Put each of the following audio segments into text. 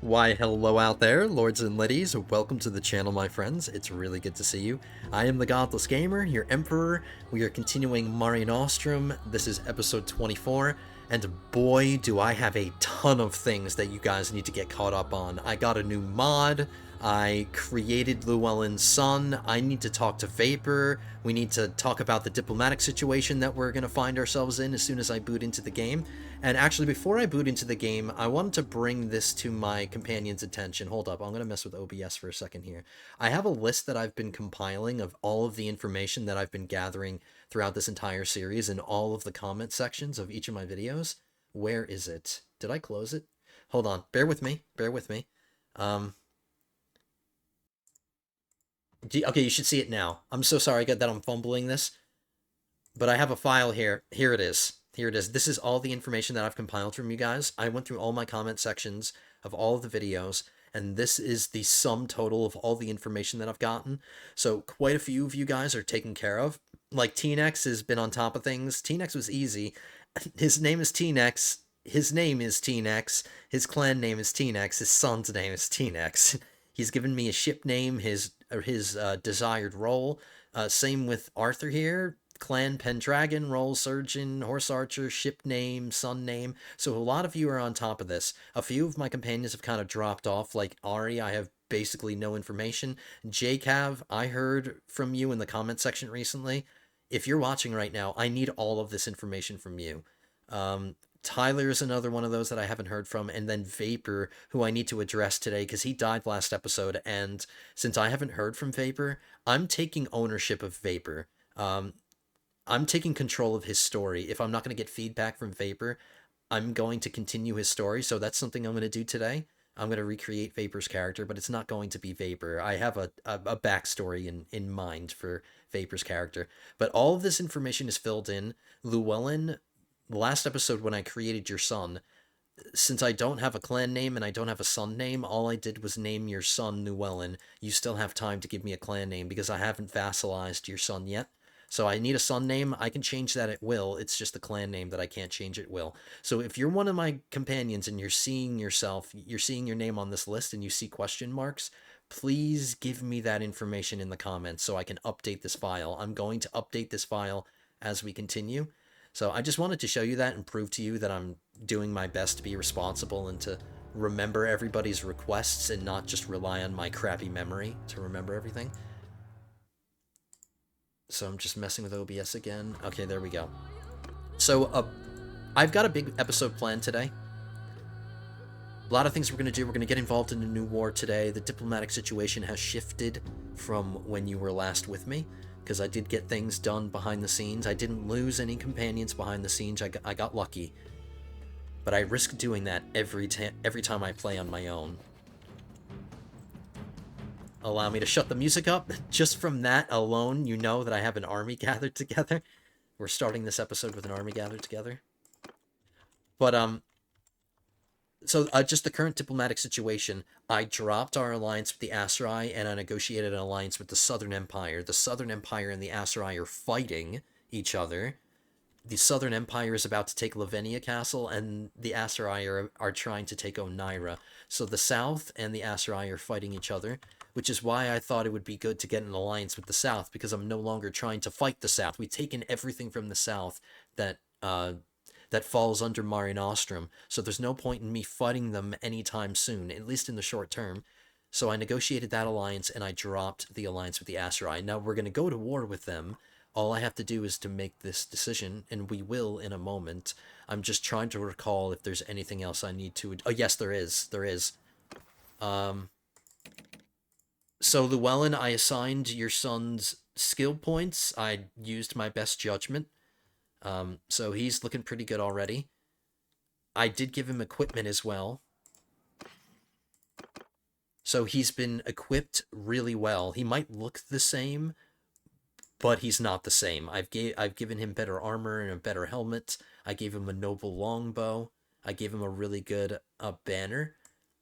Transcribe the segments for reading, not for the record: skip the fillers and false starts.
Why, hello out there, lords and ladies. Welcome to the channel, my friends. It's really good to see you. I am the Godless Gamer, your Emperor. We are continuing Mare Nostrum. This is episode 24, and boy, do I have a ton of things that you guys need to get caught up on. I got a new mod. I created Llewellyn's son. I need to talk to Vapor. We need to talk about the diplomatic situation that we're going to find ourselves in as soon as I boot into the game. And actually, before I boot into the game, I wanted to bring this to my companion's attention. Hold up, I'm going to mess with OBS for a second here. I have a list that I've been compiling of all of the information that I've been gathering throughout this entire series in all of the comment sections of each of my videos. Where is it? Did I close it? Hold on, bear with me, bear with me. Okay, you should see it now. I'm so sorry that I'm fumbling this, but I have a file here. Here it is. Here it is. This is all the information that I've compiled from you guys. I went through all my comment sections of all of the videos, and this is the sum total of all the information that I've gotten. So quite a few of you guys are taken care of. Like Tnex has been on top of things. Tnex was easy. His name is Tnex. His name is Tnex. His clan name is Tnex. His son's name is Tnex. He's given me a ship name, his desired role. Same with Arthur here. Clan Pendragon, role surgeon, horse archer, ship name, son name. So a lot of you are on top of this. A few of my companions have kind of dropped off, like Ari. I have basically no information. JCav, I heard from you in the comment section recently. If you're watching right now, I need all of this information from you. Tyler is another one of those that I haven't heard from, and then Vapor, who I need to address today because he died last episode, and since I haven't heard from Vapor, I'm taking ownership of Vapor. I'm taking control of his story. If I'm not going to get feedback from Vapor, I'm going to continue his story, so that's something I'm going to do today. I'm going to recreate Vapor's character, but it's not going to be Vapor. I have a backstory in mind for Vapor's character. But all of this information is filled in. Llewellyn, last episode when I created your son, since I don't have a clan name and I don't have a son name, all I did was name your son Llewellyn. You still have time to give me a clan name because I haven't vassalized your son yet. So I need a son name. I can change that at will. It's just the clan name that I can't change at will. So if you're one of my companions and you're seeing yourself, you're seeing your name on this list and you see question marks, please give me that information in the comments so I can update this file. I'm going to update this file as we continue. So I just wanted to show you that and prove to you that I'm doing my best to be responsible and to remember everybody's requests and not just rely on my crappy memory to remember everything. So I'm just messing with OBS again. Okay, there we go. So I've got a big episode planned today. A lot of things we're going to do. We're going to get involved in a new war today. The diplomatic situation has shifted from when you were last with me, because I did get things done behind the scenes. I didn't lose any companions behind the scenes. I got lucky. But I risk doing that every time I play on my own. Allow me to shut the music up. Just from that alone, you know that I have an army gathered together. We're starting this episode with an army gathered together. But, just the current diplomatic situation, I dropped our alliance with the Aserai, and I negotiated an alliance with the Southern Empire. The Southern Empire and the Aserai are fighting each other. The Southern Empire is about to take Lavinia Castle, and the Aserai are trying to take Oneira. So the South and the Aserai are fighting each other, which is why I thought it would be good to get an alliance with the South, because I'm no longer trying to fight the South. We've taken everything from the South that falls under Mare Nostrum, so there's no point in me fighting them anytime soon, at least in the short term. So I negotiated that alliance, and I dropped the alliance with the Aserai. Now we're going to go to war with them. All I have to do is to make this decision, and we will in a moment. I'm just trying to recall if there's anything else I need to... Oh, yes, there is. There is. So, Llewellyn, I assigned your son's skill points. I used my best judgment. So he's looking pretty good already. I did give him equipment as well. So he's been equipped really well. He might look the same, but he's not the same. I've given him better armor and a better helmet. I gave him a noble longbow. I gave him a really good banner.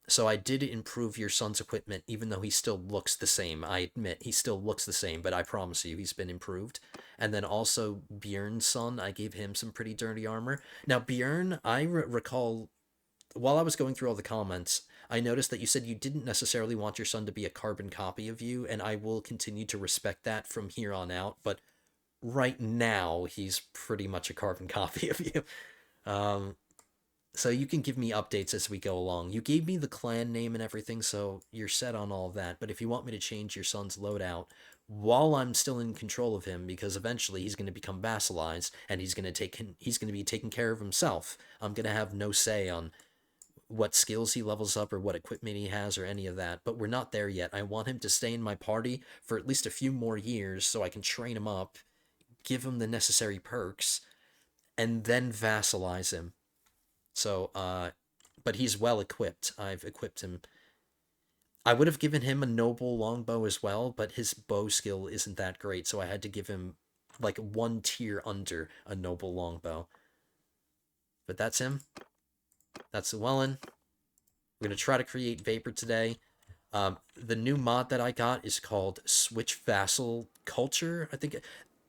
So I did improve your son's equipment, even though he still looks the same. I admit, he still looks the same, but I promise you, he's been improved. And then also Bjorn's son, I gave him some pretty dirty armor. Now, Bjorn, I recall while I was going through all the comments, I noticed that you said you didn't necessarily want your son to be a carbon copy of you, and I will continue to respect that from here on out. But right now, he's pretty much a carbon copy of you. Um, so you can give me updates as we go along. You gave me the clan name and everything, so you're set on all of that. But if you want me to change your son's loadout while I'm still in control of him, because eventually he's going to become vassalized and he's going to be taking care of himself. I'm going to have no say on what skills he levels up or what equipment he has or any of that. But we're not there yet. I want him to stay in my party for at least a few more years so I can train him up, give him the necessary perks, and then vassalize him. So, but he's well equipped. I've equipped him. I would have given him a noble longbow as well, but his bow skill isn't that great, so I had to give him like one tier under a noble longbow. But that's him. That's Llewellyn. We're going to try to create Vapor today. The new mod that I got is called Switch Vassal Culture. I think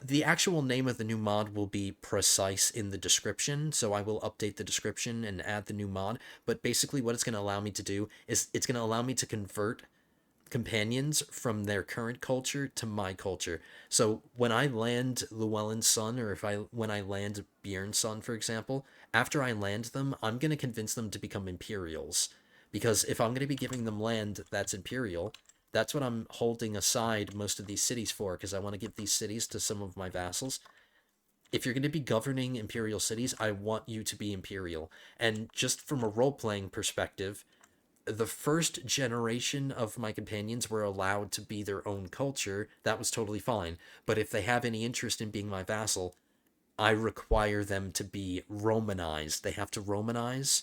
the actual name of the new mod will be precise in the description, so I will update the description and add the new mod. But basically what it's going to allow me to do is it's going to allow me to convert companions from their current culture to my culture. So when I land Llewellyn's son, or when I land Bjorn's son, for example, after I land them, I'm going to convince them to become Imperials. Because if I'm going to be giving them land that's Imperial, that's what I'm holding aside most of these cities for, because I want to give these cities to some of my vassals. If you're going to be governing Imperial cities, I want you to be Imperial. And just from a role-playing perspective, the first generation of my companions were allowed to be their own culture. That was totally fine. But if they have any interest in being my vassal, I require them to be Romanized. They have to Romanize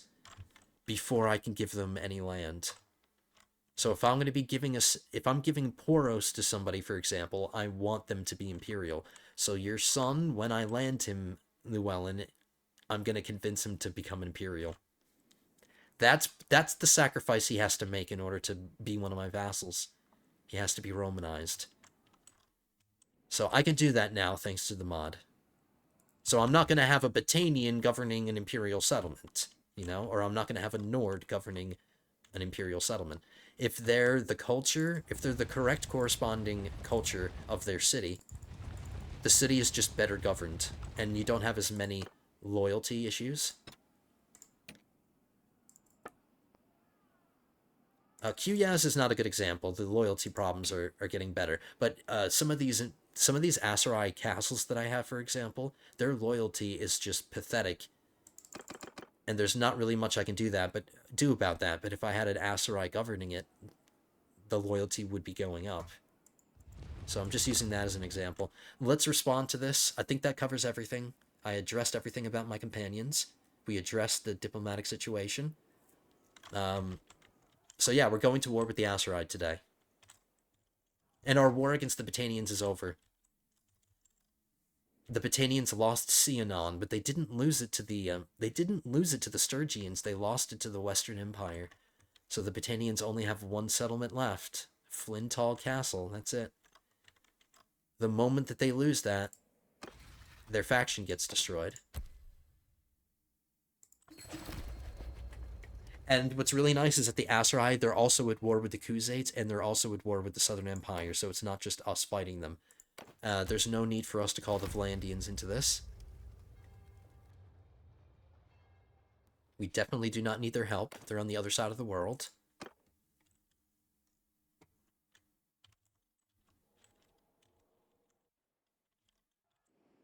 before I can give them any land. So if I'm going to be if I'm giving Poros to somebody, for example, I want them to be Imperial. So your son, when I land him, Llewellyn, I'm going to convince him to become Imperial. That's the sacrifice he has to make in order to be one of my vassals. He has to be Romanized. So I can do that now thanks to the mod. So I'm not going to have a Batanian governing an imperial settlement, or I'm not going to have a Nord governing an imperial settlement. If they're the correct corresponding culture of their city, the city is just better governed, and you don't have as many loyalty issues. Quyaz is not a good example. The loyalty problems are getting better, but some of these Aserai castles that I have, for example, their loyalty is just pathetic, and there's not really much I can do about that. But if I had an Aserai governing it, the loyalty would be going up. So I'm just using that as an example. Let's respond to this. I think that covers everything. I addressed everything about my companions. We addressed the diplomatic situation. So yeah, we're going to war with the Aserai today. And our war against the Batanians is over. The Batanians lost Sionon, but they didn't lose it to the Sturgians. They lost it to the Western Empire. So the Batanians only have one settlement left. Flinthall Castle, that's it. The moment that they lose that, their faction gets destroyed. And what's really nice is that the Aserai, they're also at war with the Khuzaits, and they're also at war with the Southern Empire, so it's not just us fighting them. There's no need for us to call the Vlandians into this. We definitely do not need their help. They're on the other side of the world.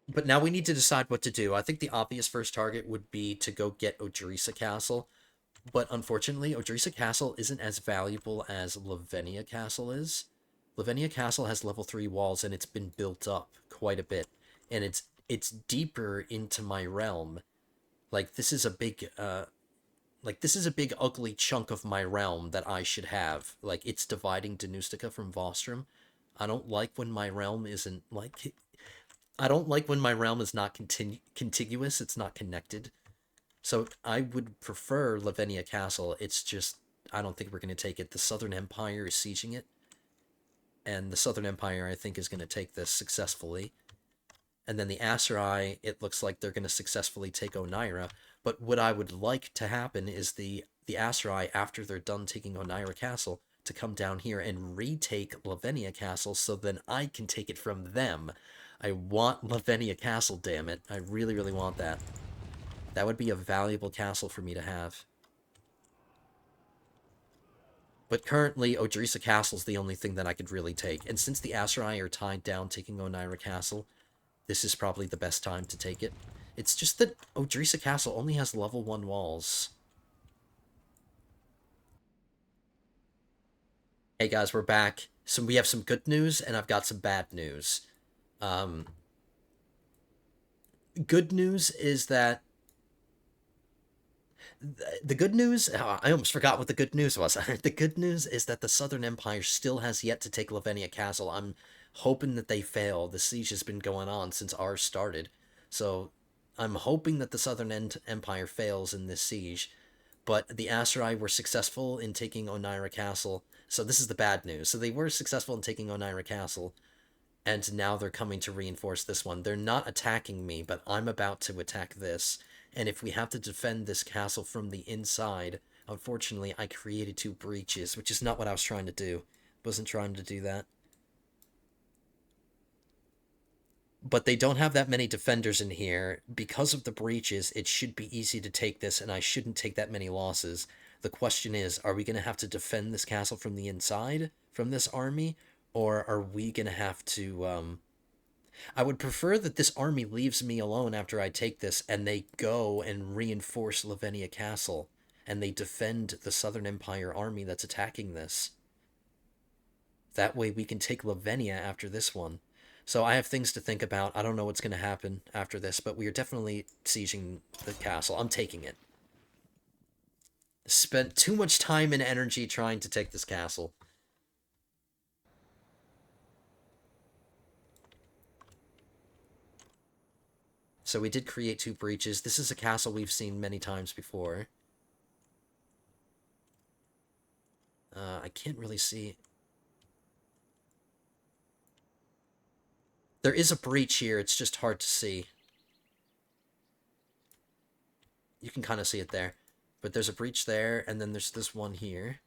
But now we need to decide what to do. I think the obvious first target would be to go get Odrisa Castle. But unfortunately, Odrisa Castle isn't as valuable as Lavenia Castle is. Lavenia Castle has level 3 walls, and it's been built up quite a bit. And it's deeper into my realm. Like, this is a big ugly chunk of my realm that I should have. Like, it's dividing Danustica from Vostrum. I don't like when my realm isn't, like... I don't like when my realm is not contiguous, it's not connected. So I would prefer Lavenia Castle. It's just, I don't think we're going to take it. The Southern Empire is sieging it. And the Southern Empire, I think, is going to take this successfully. And then the Aserai, it looks like they're going to successfully take Oneira. But what I would like to happen is the Aserai, after they're done taking Oneira Castle, to come down here and retake Lavenia Castle, so then I can take it from them. I want Lavenia Castle, damn it. I really, really want that. That would be a valuable castle for me to have. But currently, Odrisa Castle's the only thing that I could really take. And since the Aserai are tied down taking Oneira Castle, this is probably the best time to take it. It's just that Odrisa Castle only has level 1 walls. Hey guys, we're back. So we have some good news, and I've got some bad news. Good news is that the good news, I almost forgot what the good news was. The good news is that the Southern Empire still has yet to take Lavenia Castle. I'm hoping that they fail. The siege has been going on since ours started. So I'm hoping that the Southern Empire fails in this siege. But the Aserai were successful in taking Oneira Castle. So this is the bad news. So they were successful in taking Oneira Castle. And now they're coming to reinforce this one. They're not attacking me, but I'm about to attack this. And if we have to defend this castle from the inside, unfortunately, I created 2 breaches, which is not what I was trying to do. Wasn't trying to do that. But they don't have that many defenders in here. Because of the breaches, it should be easy to take this, and I shouldn't take that many losses. The question is, are we going to have to defend this castle from the inside, from this army? Or are we going to have to, I would prefer that this army leaves me alone after I take this, and they go and reinforce Lavenia Castle, and they defend the Southern Empire army that's attacking this. That way we can take Lavenia after this one. So I have things to think about. I don't know what's going to happen after this, but we are definitely sieging the castle. I'm taking it. Spent too much time and energy trying to take this castle. So we did create 2 breaches. This is a castle we've seen many times before. I can't really see. There is a breach here, it's just hard to see. You can kind of see it there. But there's a breach there, and then there's this one here.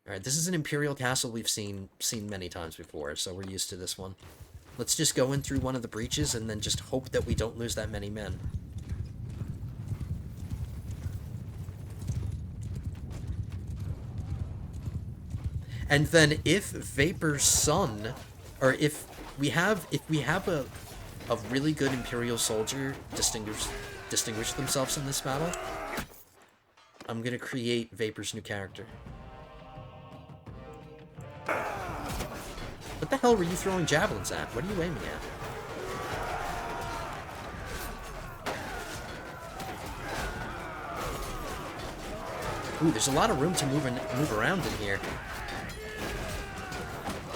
Alright, this is an Imperial Castle we've seen many times before, so we're used to this one. Let's just go in through one of the breaches, and then just hope that we don't lose that many men. And then if Vapor's son, or if we have a really good Imperial soldier distinguish themselves in this battle, I'm gonna create Vapor's new character. What the hell were you throwing javelins at? What are you aiming at? Ooh, there's a lot of room to move around in here.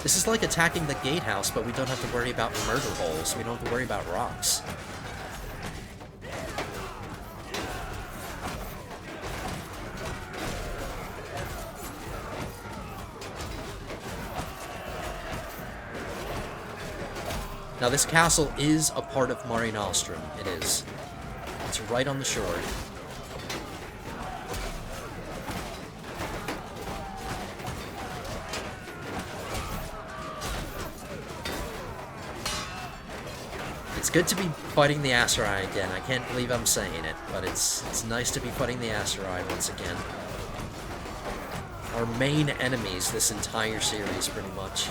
This is like attacking the gatehouse, but we don't have to worry about murder holes. We don't have to worry about rocks. Now, this castle is a part of Mare Nostrum. It is. It's right on the shore. It's good to be fighting the Aserai again. I can't believe I'm saying it, but it's nice to be fighting the Aserai once again. Our main enemies this entire series, pretty much.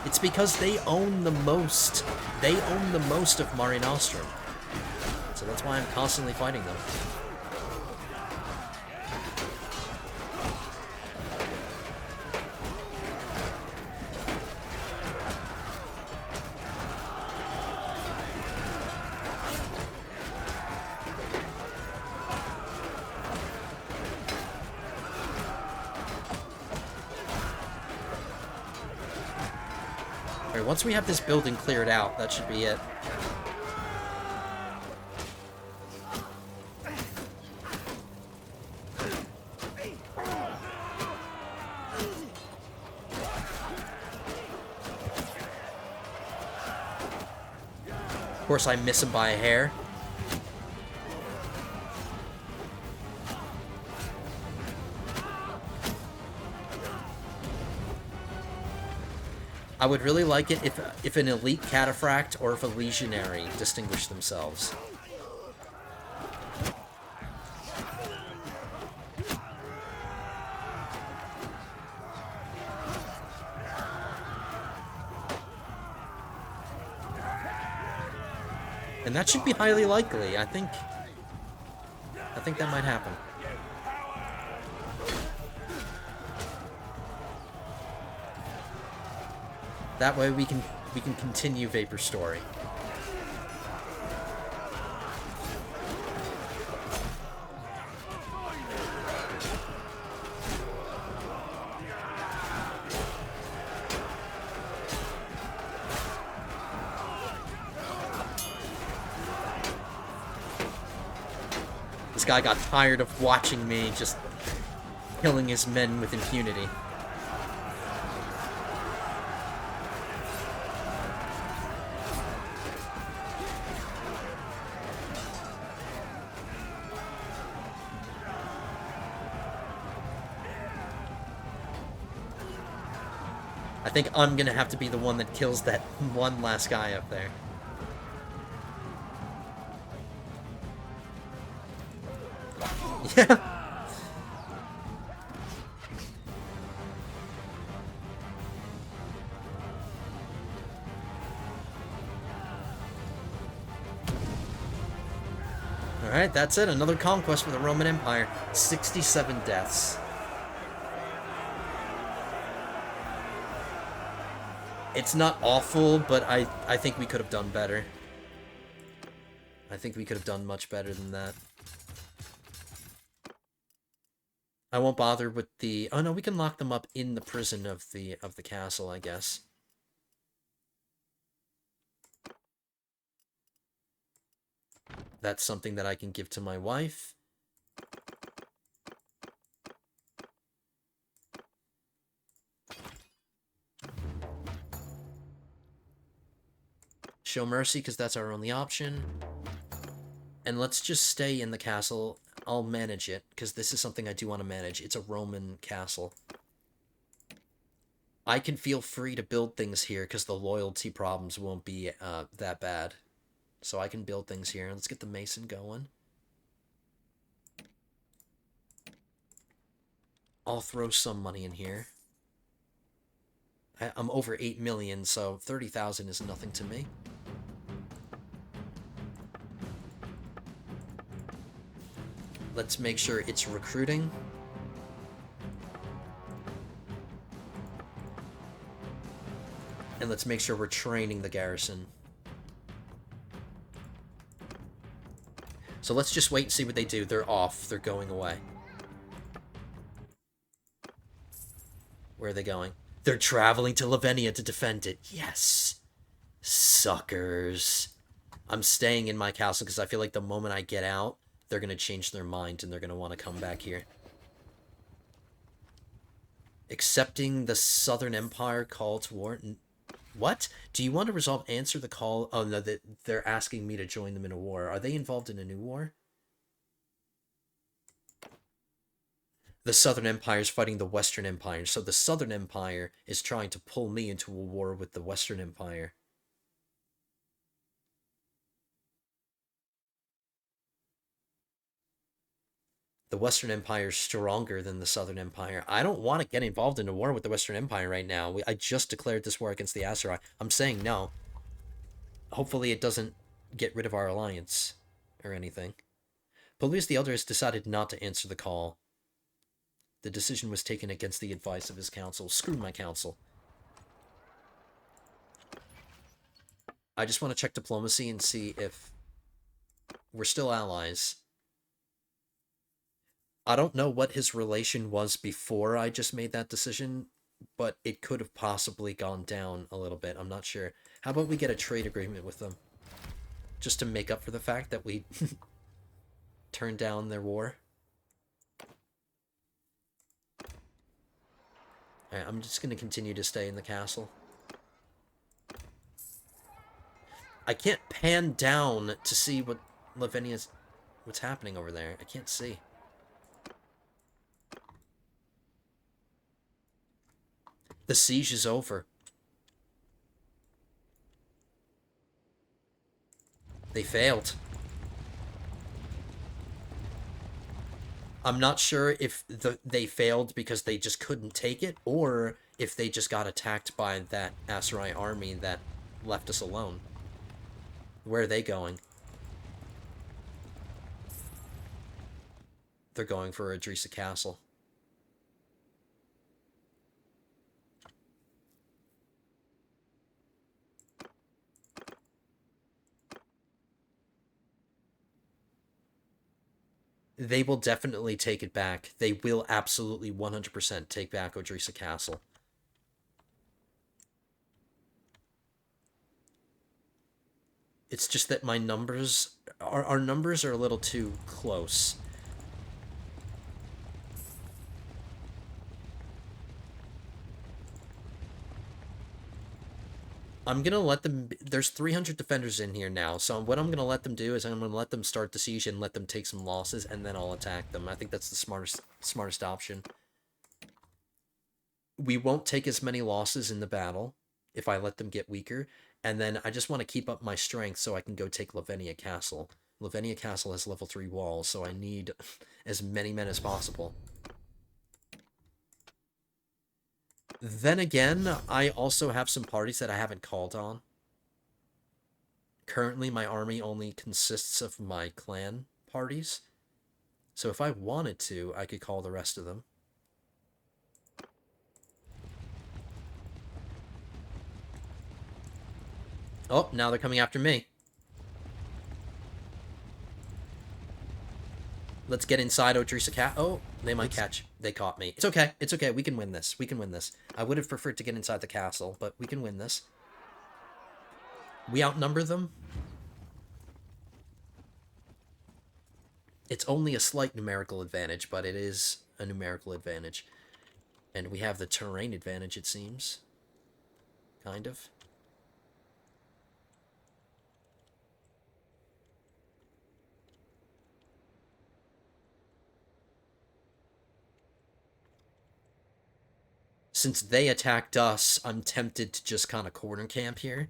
It's because they own the most. They own the most of Mare Nostrum. So that's why I'm constantly fighting them. Alright, once we have this building cleared out, that should be it. course, I miss him by a hair. I would really like it if an elite cataphract or if a legionary distinguished themselves. And that should be highly likely. I think that might happen. That way we can continue Vapor Story. This guy got tired of watching me just killing his men with impunity. I think I'm gonna have to be the one that kills that one last guy up there. Yeah. Alright, that's it. Another conquest for the Roman Empire. 67 deaths. It's not awful, but I think we could have done better. I think we could have done much better than that. I won't bother with the... Oh no, we can lock them up in the prison of the castle, I guess. That's something that I can give to my wife. Show mercy, because that's our only option. And let's just stay in the castle. I'll manage it, because this is something I do want to manage. It's a Roman castle. I can feel free to build things here, because the loyalty problems won't be that bad. So I can build things here. Let's get the mason going. I'll throw some money in here. I'm over 8 million, so 30,000 is nothing to me. Let's make sure it's recruiting. And let's make sure we're training the garrison. So let's just wait and see what they do. They're off. They're going away. Where are they going? They're traveling to Lavenia to defend it. Yes. Suckers. I'm staying in my castle because I feel like the moment I get out, they're going to change their mind and they're going to want to come back here. Accepting the Southern Empire call to war. What? Do you want to resolve? Answer the call. Oh, no, they're asking me to join them in a war. Are they involved in a new war? The Southern Empire is fighting the Western Empire. So the Southern Empire is trying to pull me into a war with the Western Empire. The Western Empire is stronger than the Southern Empire. I don't want to get involved in a war with the Western Empire right now. I just declared this war against the Aserai. I'm saying no. Hopefully it doesn't get rid of our alliance or anything. Polius the Elder has decided not to answer the call. The decision was taken against the advice of his council. Screw my council. I just want to check diplomacy and see if we're still allies. I don't know what his relation was before I just made that decision, but it could have possibly gone down a little bit. I'm not sure. How about we get a trade agreement with them? Just to make up for the fact that we turned down their war. Alright, I'm just going to continue to stay in the castle. I can't pan down to see what Lavinia's... What's happening over there. I can't see. The siege is over. They failed. I'm not sure if they failed because they just couldn't take it, or if they just got attacked by that Aserai army that left us alone. Where are they going? They're going for Adrisa Castle. They will definitely take it back. They will absolutely 100% take back Odrisa Castle. It's just that my numbers... Our numbers are a little too close. I'm going to let them... There's 300 defenders in here now, so what I'm going to let them do is I'm going to let them start the siege and let them take some losses, and then I'll attack them. I think that's the smartest option. We won't take as many losses in the battle if I let them get weaker, and then I just want to keep up my strength so I can go take Lavenia Castle. Lavenia Castle has level 3 walls, so I need as many men as possible. Then again, I also have some parties that I haven't called on. Currently, my army only consists of my clan parties. So if I wanted to, I could call the rest of them. Oh, now they're coming after me. Let's get inside Odrisa Cat. Oh, they might catch. They caught me. It's okay. It's okay. We can win this. We can win this. I would have preferred to get inside the castle, but we can win this. We outnumber them. It's only a slight numerical advantage, but it is a numerical advantage. And we have the terrain advantage, it seems. Kind of. Since they attacked us, I'm tempted to just kind of corner camp here.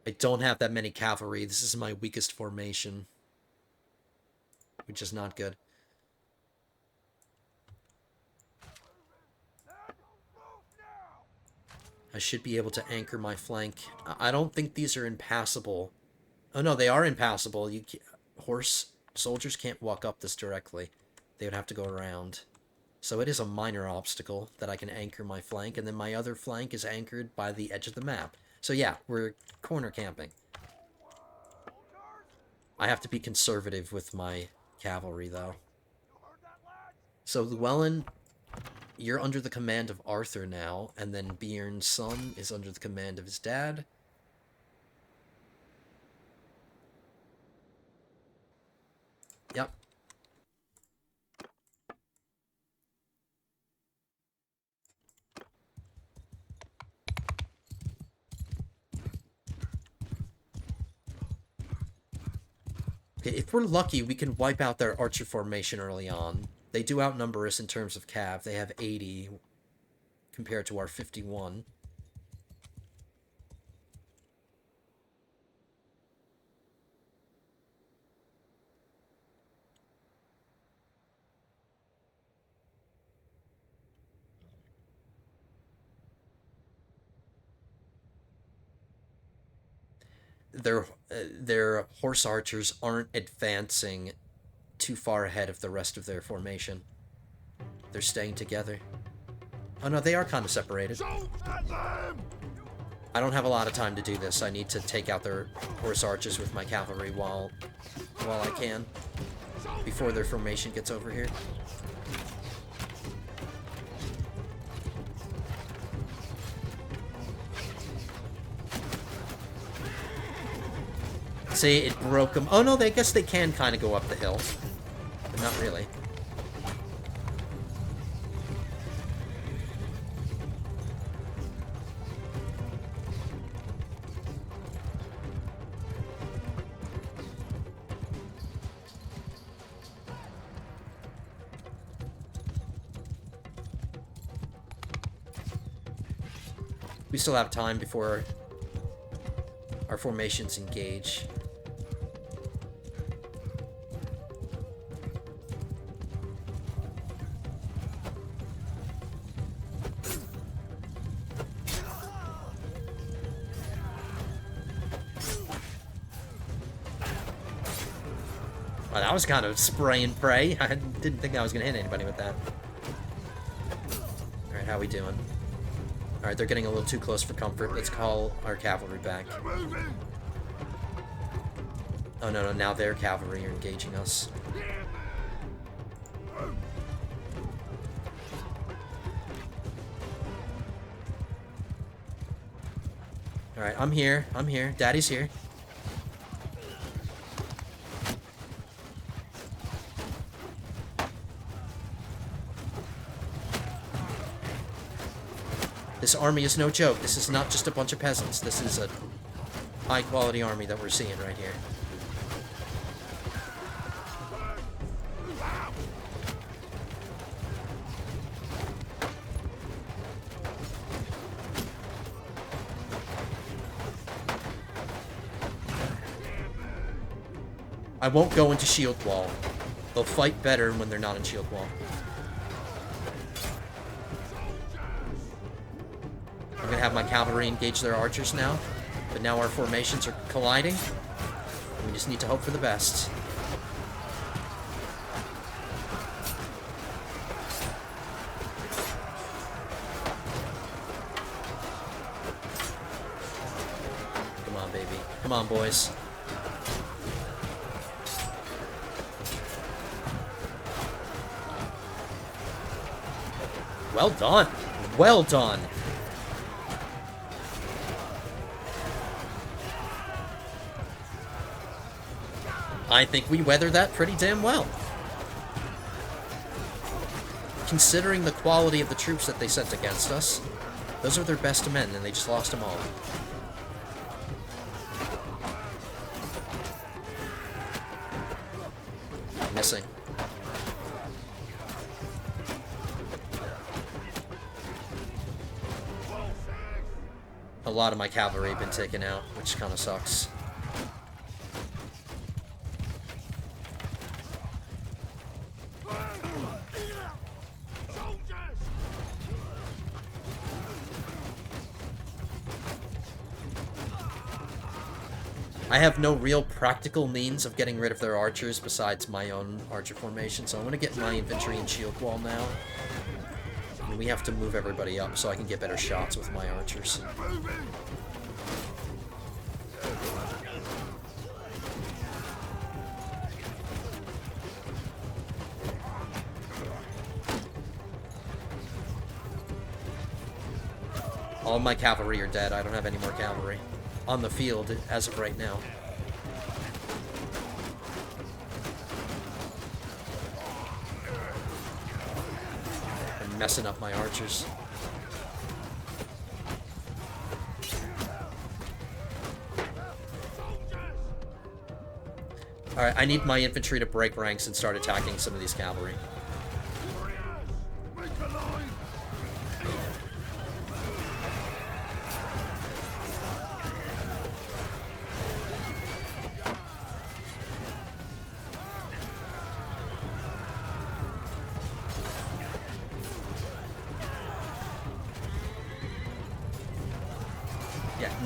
I don't have that many cavalry. This is my weakest formation, which is not good. I should be able to anchor my flank. I don't think these are impassable. Oh no, they are impassable. Soldiers can't walk up this directly. They would have to go around. So it is a minor obstacle that I can anchor my flank, and then my other flank is anchored by the edge of the map. So yeah, we're corner camping. I have to be conservative with my cavalry, though. So Llewellyn, you're under the command of Arthur now, and then Bjorn's son is under the command of his dad. Yep. Okay, if we're lucky, we can wipe out their archer formation early on. They do outnumber us in terms of cav. They have 80 compared to our 51. Their horse archers aren't advancing too far ahead of the rest of their formation. They're staying together. Oh no, they are kind of separated. I don't have a lot of time to do this. I need to take out their horse archers with my cavalry while I can, before their formation gets over here. See, it broke them. Oh no, I guess they can kind of go up the hill. But not really. We still have time before our formations engage. Well, that was kind of spray and pray. I didn't think I was going to hit anybody with that. Alright, how we doing? Alright, they're getting a little too close for comfort. Let's call our cavalry back. Oh, no, now their cavalry are engaging us. Alright, I'm here. Daddy's here. This army is no joke. This is not just a bunch of peasants. This is a high-quality army that we're seeing right here. I won't go into shield wall. They'll fight better when they're not in shield wall. I'm gonna have my cavalry engage their archers now, but now our formations are colliding. We just need to hope for the best. Come on, baby. Come on, boys. Well done. Well done. I think we weathered that pretty damn well. Considering the quality of the troops that they sent against us, those are their best men, and they just lost them all. Missing. A lot of my cavalry have been taken out, which kind of sucks. I have no real practical means of getting rid of their archers besides my own archer formation, so I'm going to get my infantry in shield wall now. And we have to move everybody up so I can get better shots with my archers. All my cavalry are dead. I don't have any more cavalry on the field as of right now. I'm messing up my archers. Alright, I need my infantry to break ranks and start attacking some of these cavalry.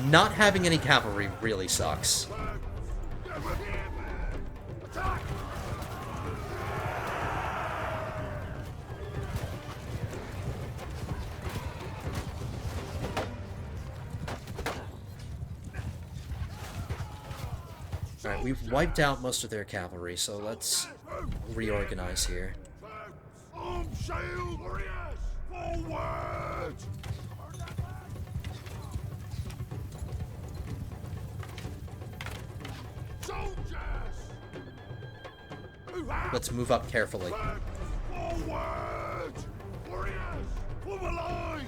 Not having any cavalry really sucks. Alright, we've wiped out most of their cavalry, so let's reorganize here. Arm shield warriors, forward! Let's move up carefully. Forward! Warriors, form a line!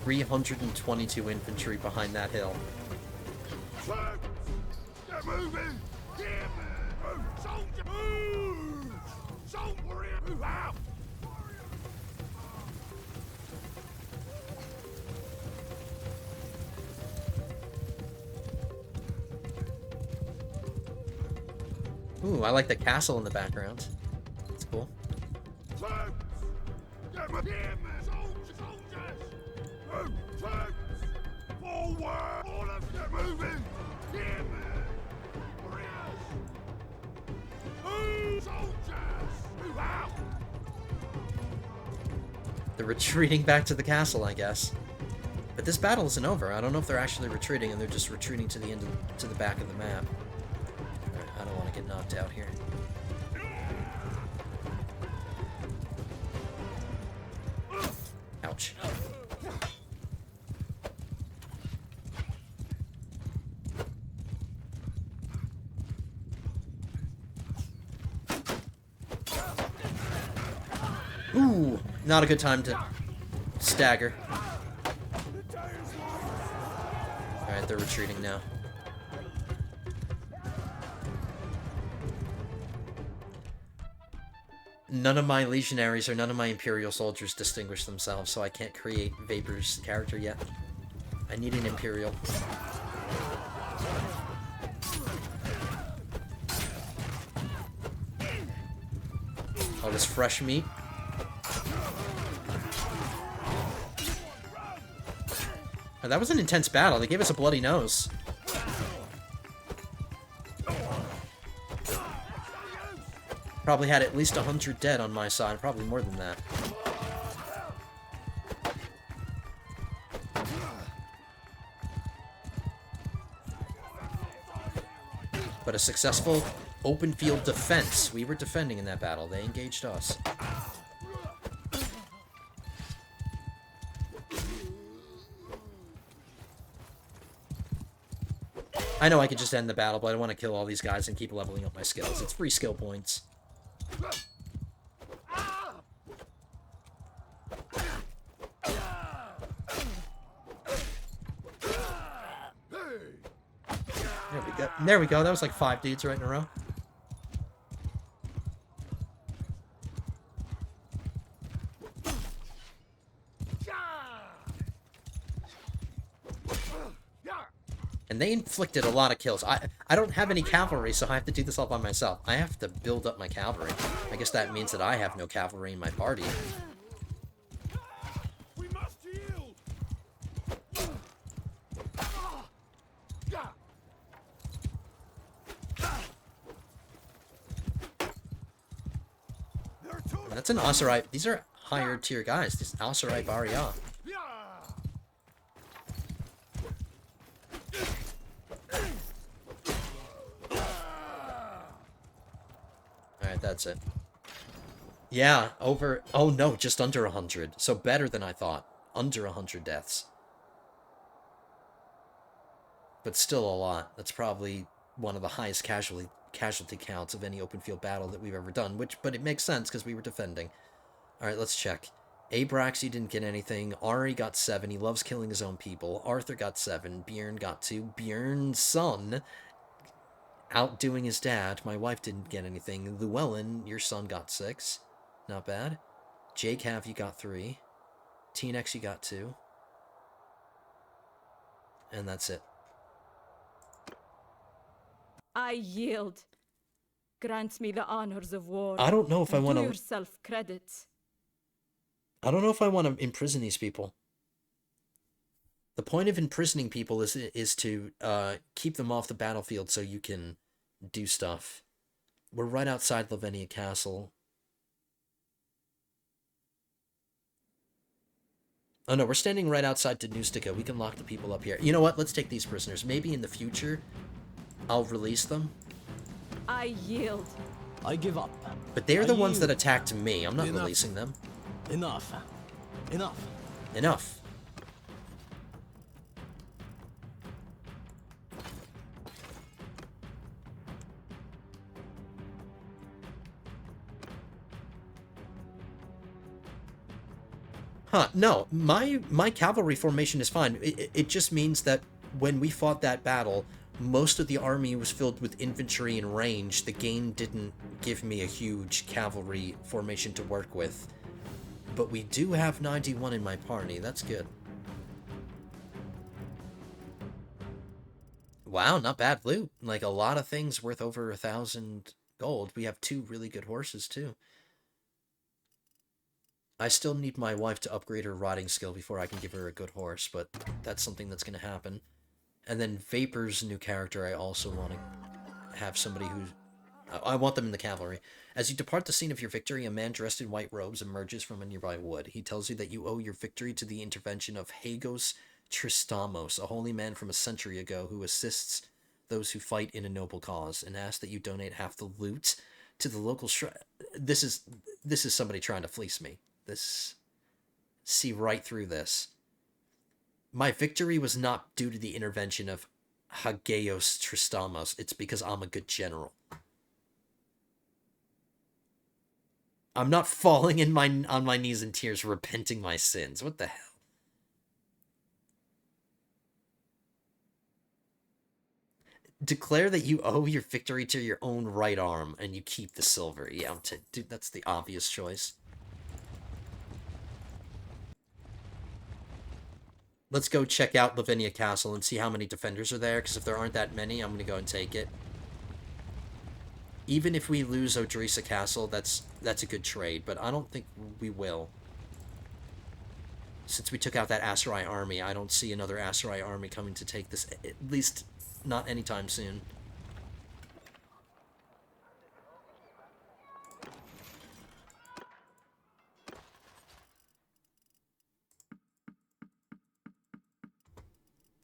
322 infantry behind that hill. Troops! Get moving! Get moving! Soldier! Move! Soldier! Warrior! Move out! Ooh, I like the castle in the background. That's cool. Troops! Get moving! Soldiers! Soldiers! Move! Troops! Forward! All of you! Get moving! Get moving! Warriors! Move! Soldiers! Move out! They're retreating back to the castle, I guess. But this battle isn't over. I don't know if they're actually retreating and they're just retreating to the end of, to the back of the map. Alright, I don't want to get knocked out here. Ouch. Ooh, not a good time to stagger. Alright, they're retreating now. None of my legionaries or none of my imperial soldiers distinguish themselves, so I can't create Vapor's character yet. I need an imperial. Oh, this fresh meat. Oh, that was an intense battle. They gave us a bloody nose. Probably had at least 100 dead on my side, probably more than that. But a successful open field defense. We were defending in that battle. They engaged us. I know I could just end the battle, but I want to kill all these guys and keep leveling up my skills. It's free skill points. There we go. There we go. That was like 5 dudes right in a row. And they inflicted a lot of kills. I don't have any cavalry, so I have to do this all by myself. I have to build up my cavalry. I guess that means that I have no cavalry in my party. We must yield! That's an Osirite. These are higher tier guys. These Osirite Barrier. Alright, that's it. Yeah, over... Oh no, just under 100. So better than I thought. Under 100 deaths. But still a lot. That's probably one of the highest casualty counts of any open field battle that we've ever done. But it makes sense because we were defending. Alright, let's check. Abraxy didn't get anything. Ari got 7. He loves killing his own people. Arthur got 7. Bjorn got 2. Bjorn's son... outdoing his dad. My wife didn't get anything. Llewellyn, your son, got 6. Not bad. Jake Have, you got 3. Teenex, you got 2. And that's it. I yield. Grant me the honors of war. I don't know if I want Do to... yourself credit. I don't know if I want to imprison these people. The point of imprisoning people is to keep them off the battlefield so you can do stuff. We're right outside Lavenia Castle. Oh no, we're standing right outside Danustica. We can lock the people up here. You know what? Let's take these prisoners. Maybe in the future, I'll release them. I yield. I give up. But they're the ones that yield. attacked me. I'm not Enough. releasing them. Enough. Enough. Enough. Huh, no, my cavalry formation is fine. It just means that when we fought that battle, most of the army was filled with infantry and range. The game didn't give me a huge cavalry formation to work with. But we do have 91 in my party, that's good. Wow, not bad loot. Like, a lot of things worth over 1,000 gold. We have 2 really good horses, too. I still need my wife to upgrade her riding skill before I can give her a good horse, but that's something that's going to happen. And then Vapor's new character, I also want to have somebody who's... I want them in the cavalry. As you depart the scene of your victory, a man dressed in white robes emerges from a nearby wood. He tells you that you owe your victory to the intervention of Hagos Tristamos, a holy man from a century ago who assists those who fight in a noble cause, and asks that you donate half the loot to the local shrine. This is somebody trying to fleece me. See right through this. My victory was not due to the intervention of Hageos Tristamos. It's because I'm a good general. I'm not falling on my knees in tears, repenting my sins. What the hell? Declare that you owe your victory to your own right arm, and you keep the silver. Yeah, dude, that's the obvious choice. Let's go check out Lavinia Castle and see how many defenders are there, because if there aren't that many, I'm going to go and take it. Even if we lose Odrisa Castle, that's a good trade, but I don't think we will. Since we took out that Aserai army, I don't see another Aserai army coming to take this, at least not anytime soon.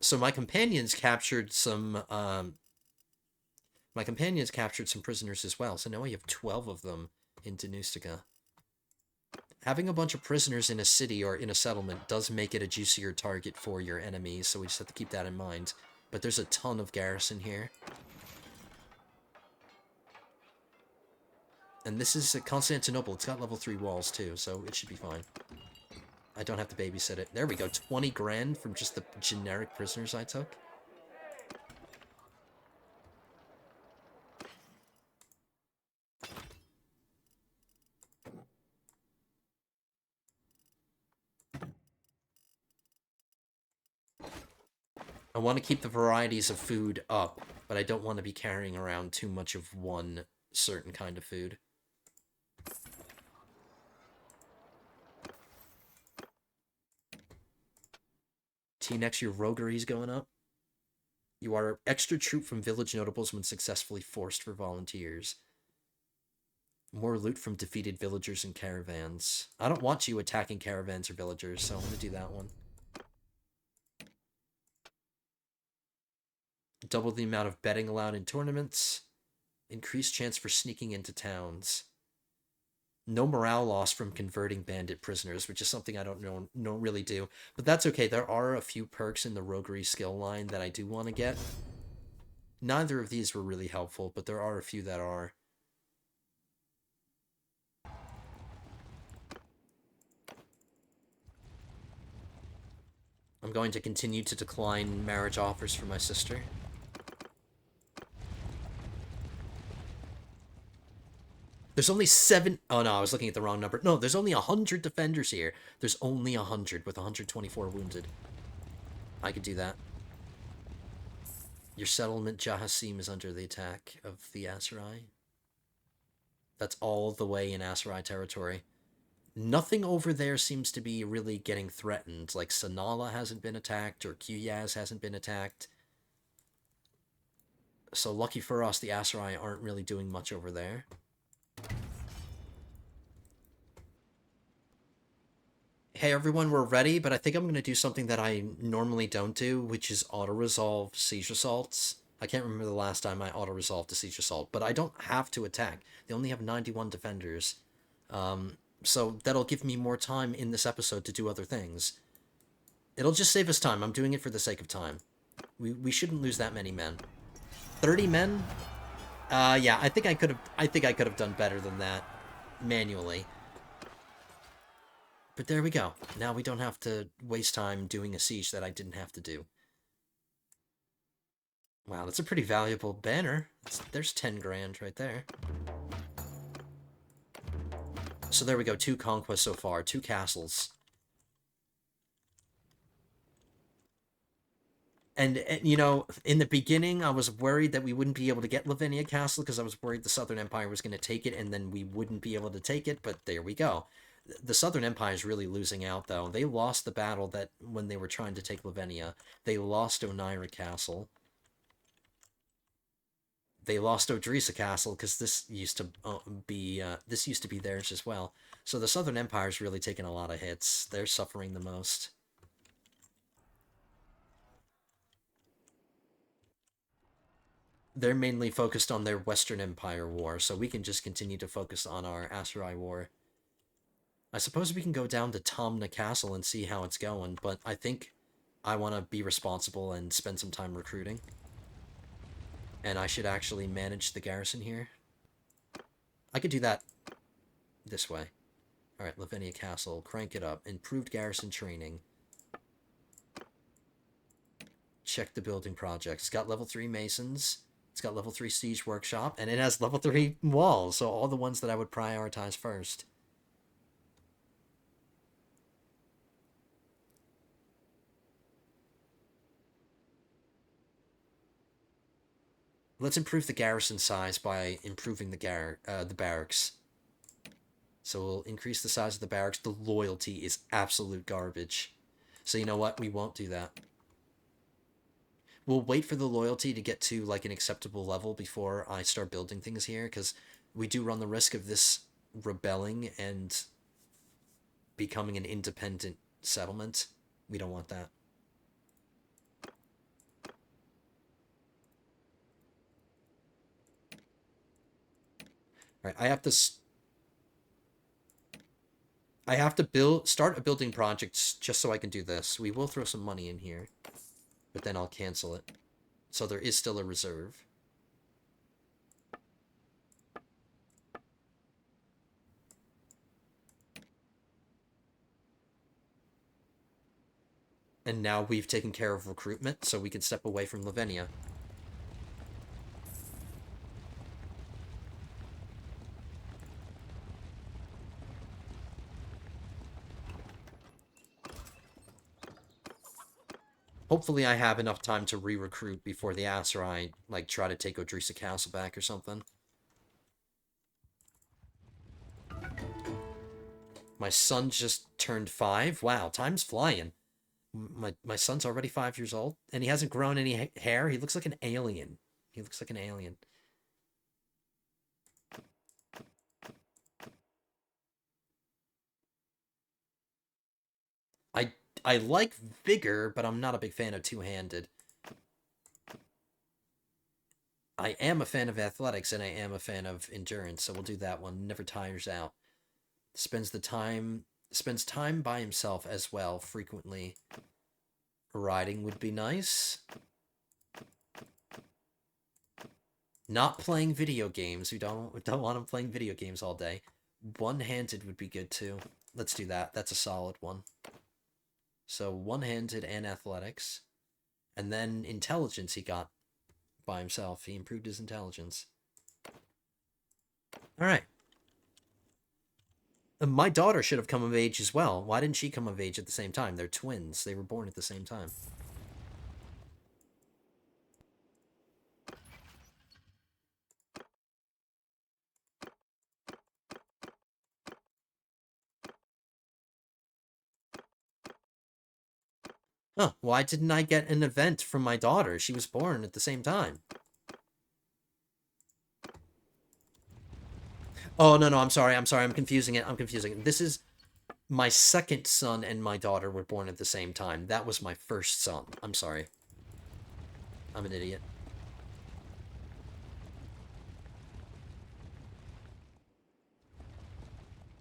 So my companions captured some prisoners as well. So now we have 12 of them in Danustica. Having a bunch of prisoners in a city or in a settlement does make it a juicier target for your enemies, so we just have to keep that in mind. But there's a ton of garrison here. And this is Constantinople. It's got level 3 walls too, so it should be fine. I don't have to babysit it. There we go, 20 grand from just the generic prisoners I took. I want to keep the varieties of food up, but I don't want to be carrying around too much of one certain kind of food. T-Nex, your roguery's going up. You are extra troop from village notables when successfully forced for volunteers. More loot from defeated villagers and caravans. I don't want you attacking caravans or villagers, so I'm going to do that one. Double the amount of betting allowed in tournaments. Increased chance for sneaking into towns. No morale loss from converting bandit prisoners, which is something I don't really do. But that's okay. There are a few perks in the roguery skill line that I do want to get. Neither of these were really helpful, but there are a few that are. I'm going to continue to decline marriage offers for my sister. There's only 7... Oh, no, I was looking at the wrong number. No, there's only 100 defenders here. There's only 100 with 124 wounded. I could do that. Your settlement, Jahassim, is under the attack of the Aserai. That's all the way in Aserai territory. Nothing over there seems to be really getting threatened. Like, Sanala hasn't been attacked, or Qyaz hasn't been attacked. So lucky for us, the Aserai aren't really doing much over there. Hey everyone, we're ready, but I think I'm going to do something that I normally don't do, which is auto-resolve siege assaults. I can't remember the last time I auto-resolved a siege assault, but I don't have to attack. They only have 91 defenders. So that'll give me more time in this episode to do other things. It'll just save us time. I'm doing it for the sake of time. We shouldn't lose that many men. 30 men? Yeah, I think I could have done better than that manually. But there we go. Now we don't have to waste time doing a siege that I didn't have to do. Wow, that's a pretty valuable banner. There's 10 grand right there. So there we go, 2 conquests so far, 2 castles. And, you know, in the beginning, I was worried that we wouldn't be able to get Lavinia Castle because I was worried the Southern Empire was going to take it and then we wouldn't be able to take it, but there we go. The Southern Empire is really losing out, though. They lost the battle that when they were trying to take Lavinia. They lost Onira Castle. They lost Odrisa Castle because this used to be theirs as well. So the Southern Empire's really taken a lot of hits. They're suffering the most. They're mainly focused on their Western Empire war, so we can just continue to focus on our Aserai war. I suppose we can go down to Tomna Castle and see how it's going, but I think I want to be responsible and spend some time recruiting. And I should actually manage the garrison here. I could do that this way. Alright, Lavinia Castle, crank it up. Improved garrison training. Check the building projects. It's got level 3 masons. It's got level 3 siege workshop, and it has level 3 walls, so all the ones that I would prioritize first. Let's improve the garrison size by improving the barracks. So we'll increase the size of the barracks. The loyalty is absolute garbage. So you know what? We won't do that. We'll wait for the loyalty to get to like an acceptable level before I start building things here, because we do run the risk of this rebelling and becoming an independent settlement. We don't want that. All right, I have to start a building project just so I can do this. We will throw some money in here, but then I'll cancel it. So there is still a reserve. And now we've taken care of recruitment, so we can step away from Lavinia. Hopefully I have enough time to re-recruit before the Aserai, like, try to take Odrisa Castle back or something. My son just turned 5. Wow, time's flying. My son's already 5 years old, and he hasn't grown any hair. He looks like an alien. He looks like an alien. I like vigor, but I'm not a big fan of two-handed. I am a fan of athletics, and I am a fan of endurance, so we'll do that one. Never tires out. Spends time by himself as well, frequently. Riding would be nice. Not playing video games. We don't want him playing video games all day. One-handed would be good too. Let's do that. That's a solid one. So one-handed and athletics. And then intelligence he got by himself. He improved his intelligence. Alright. My daughter should have come of age as well. Why didn't she come of age at the same time? They're twins. They were born at the same time. Huh, why didn't I get an event from my daughter? She was born at the same time. Oh, no, I'm sorry, I'm confusing it. This is my second son and my daughter were born at the same time. That was my first son. I'm sorry. I'm an idiot.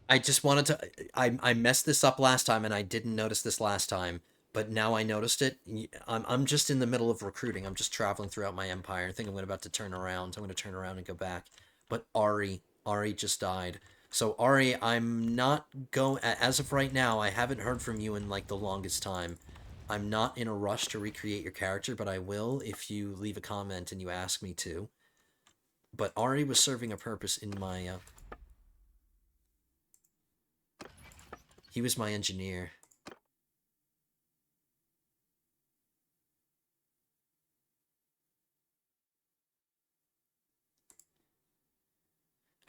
I just wanted to... I messed this up last time, and I didn't notice this last time. But now I noticed it. I'm just in the middle of recruiting. I'm just traveling throughout my empire. I think I'm about to turn around. I'm going to turn around and go back. But Ari just died. So Ari, I'm not going, as of right now, I haven't heard from you in like the longest time. I'm not in a rush to recreate your character, but I will if you leave a comment and you ask me to. But Ari was serving a purpose in my, he was my engineer.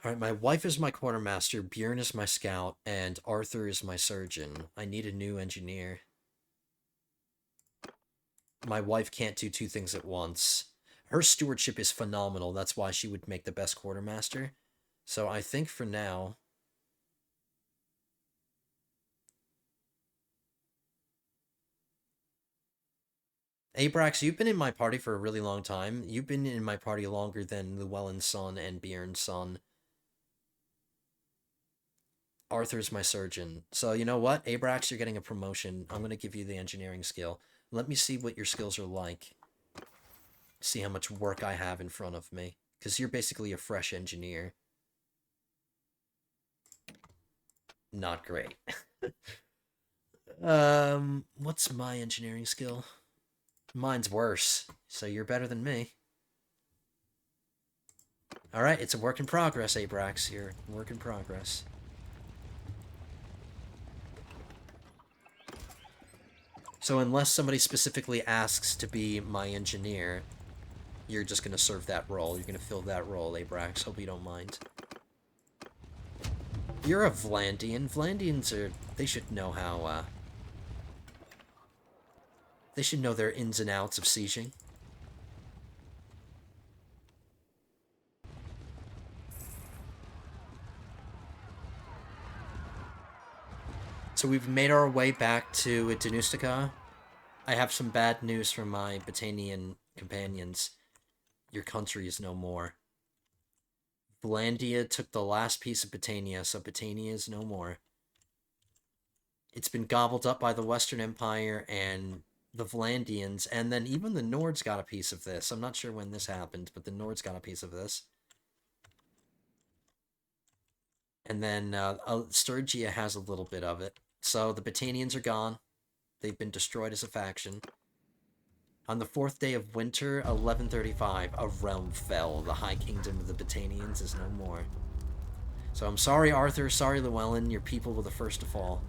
Alright, my wife is my quartermaster, Bjorn is my scout, and Arthur is my surgeon. I need a new engineer. My wife can't do two things at once. Her stewardship is phenomenal, that's why she would make the best quartermaster. So I think for now... Abrax, you've been in my party for a really long time. You've been in my party longer than Llewellyn's son and Bjorn's son. Arthur's my surgeon. So you know what? Abrax, you're getting a promotion. I'm going to give you the engineering skill. Let me see what your skills are like. See how much work I have in front of me. Because you're basically a fresh engineer. Not great. What's my engineering skill? Mine's worse. So you're better than me. Alright, it's a work in progress, Abrax. You're a work in progress. So unless somebody specifically asks to be my engineer, you're just going to serve that role. You're going to fill that role, Abrax. Hope you don't mind. You're a Vlandian. Vlandians are... They should know how, They should know their ins and outs of sieging. So we've made our way back to Danustica. I have some bad news from my Batanian companions. Your country is no more. Vlandia took the last piece of Batania, so Batania is no more. It's been gobbled up by the Western Empire and the Vlandians, and then even the Nords got a piece of this. I'm not sure when this happened, but the Nords got a piece of this. And then Sturgia has a little bit of it. So the Batanians are gone. They've been destroyed as a faction. On the 4th day of winter, 1135, a realm fell. The High Kingdom of the Batanians is no more. So I'm sorry, Arthur. Sorry, Llewellyn. Your people were the first to fall.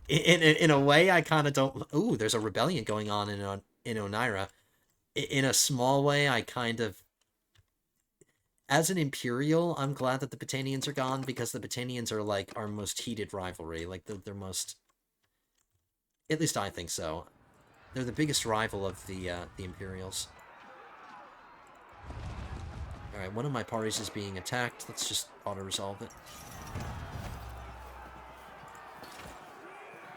In a way, I kind of don't... Ooh, there's a rebellion going on in Oneira. In a small way, I kind of... As an Imperial, I'm glad that the Batanians are gone, because the Batanians are, like, our most heated rivalry. Like, they're most... At least I think so. They're the biggest rival of the Imperials. Alright, one of my parties is being attacked. Let's just auto-resolve it.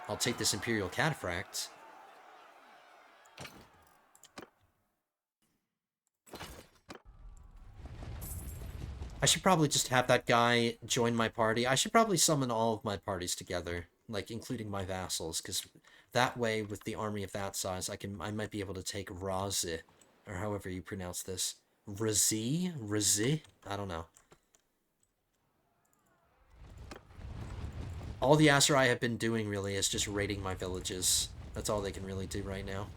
I'll take this Imperial Cataphract. I should probably just have that guy join my party. I should probably summon all of my parties together, like, including my vassals, because that way, with the army of that size, I might be able to take Razi, or however you pronounce this. Razi? Razi? I don't know. All the Aserai have been doing, really, is just raiding my villages. That's all they can really do right now.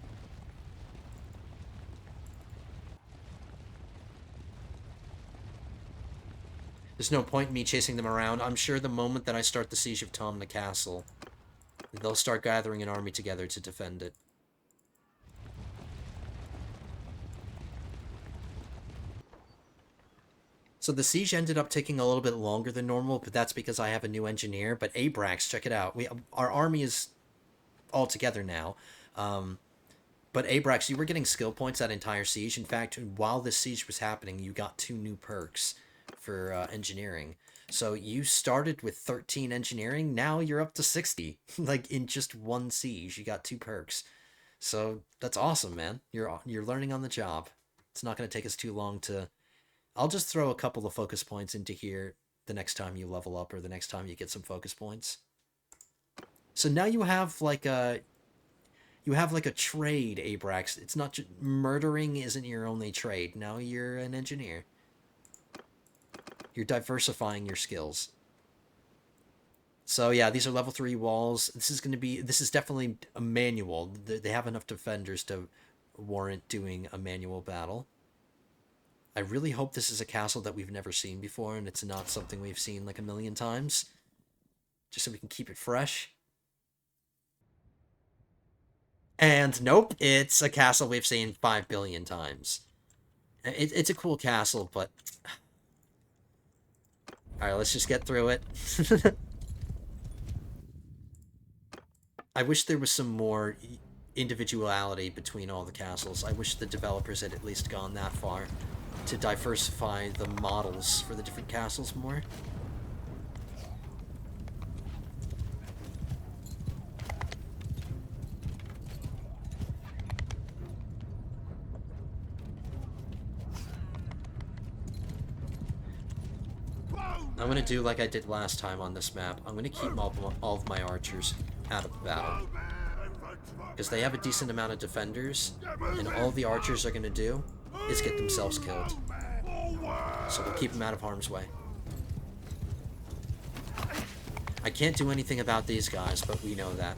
There's no point in me chasing them around. I'm sure the moment that I start the siege of Tomna Castle, they'll start gathering an army together to defend it. So the siege ended up taking a little bit longer than normal, but that's because I have a new engineer. But Abrax, check it out. Our army is all together now. But Abrax, you were getting skill points that entire siege. In fact, while this siege was happening, you got 2 new perks for engineering. So you started with 13 engineering, now you're up to 60. Like, in just one siege, you got 2 perks. So that's awesome, man. You're learning on the job. It's not going to take us too long to... I'll just throw a couple of focus points into here the next time you level up, or the next time you get some focus points. So now you have, like, You have like a trade, Abrax. It's not just murdering isn't your only trade. Now you're an engineer. You're diversifying your skills. So yeah, these are level 3 walls. This is definitely a manual. They have enough defenders to warrant doing a manual battle. I really hope this is a castle that we've never seen before and it's not something we've seen like a million times. Just so we can keep it fresh. And nope, it's a castle we've seen 5 billion times. It's a cool castle, but... Alright, let's just get through it. I wish there was some more individuality between all the castles. I wish the developers had at least gone that far to diversify the models for the different castles more. I'm gonna do like I did last time on this map. I'm gonna keep all of my archers out of the battle. Because they have a decent amount of defenders, and all the archers are gonna do is get themselves killed. So we'll keep them out of harm's way. I can't do anything about these guys, but we know that.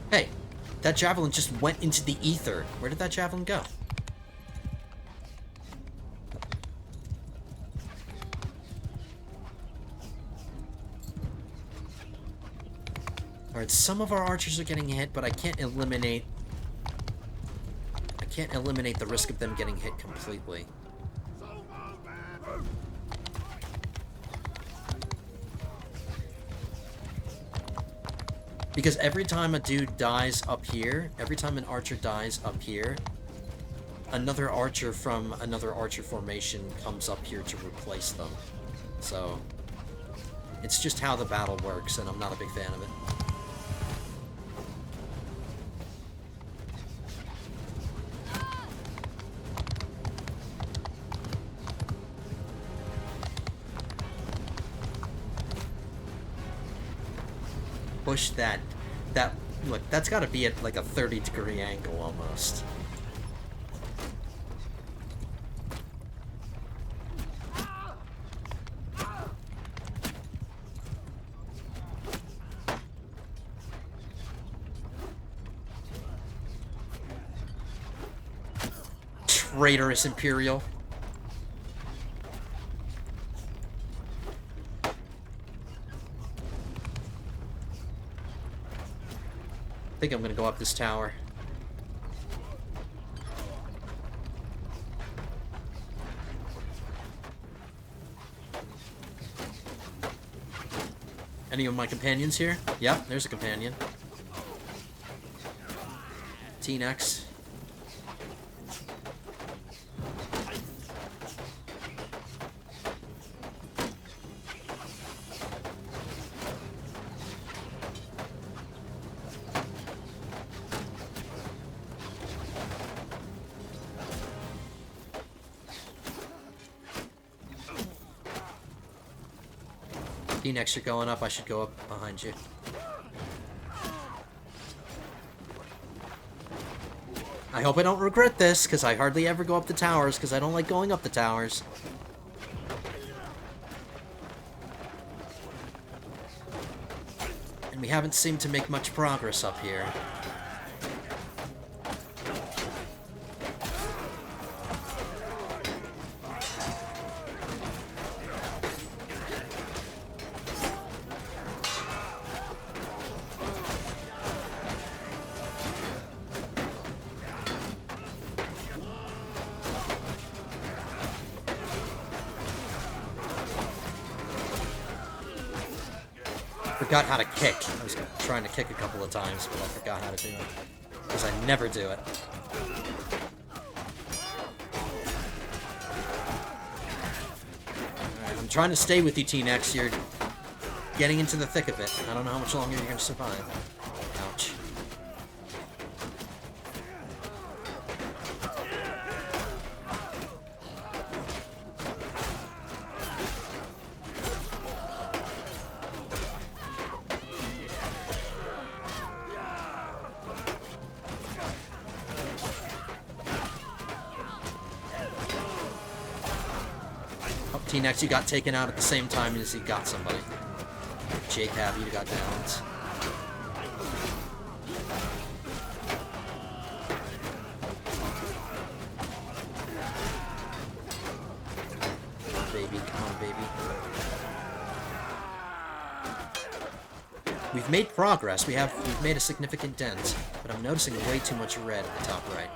Hey, that javelin just went into the ether. Where did that javelin go? Alright, some of our archers are getting hit, but I can't eliminate the risk of them getting hit completely. Because every time a dude dies up here, every time an archer dies up here, another archer from another archer formation comes up here to replace them. So, it's just how the battle works, and I'm not a big fan of it. Push that, look, that's gotta be at like a 30-degree angle almost. Traitorous Imperial. I think I'm gonna go up this tower. Any of my companions here? Yep, there's a companion. ExtenderEx. ExtenderEx, you're going up. I should go up behind you. I hope I don't regret this, because I hardly ever go up the towers, because I don't like going up the towers. And we haven't seemed to make much progress up here. Forgot how to kick. I was trying to kick a couple of times, but I forgot how to do it. Because I never do it. Alright, I'm trying to stay with you, T-Nex. You're getting into the thick of it. I don't know how much longer you're going to survive. Ouch. T-Nex, you got taken out at the same time as he got somebody. Jacob, you got downed. Baby, come on, baby. We've made progress. We've made a significant dent, but I'm noticing way too much red at the top right.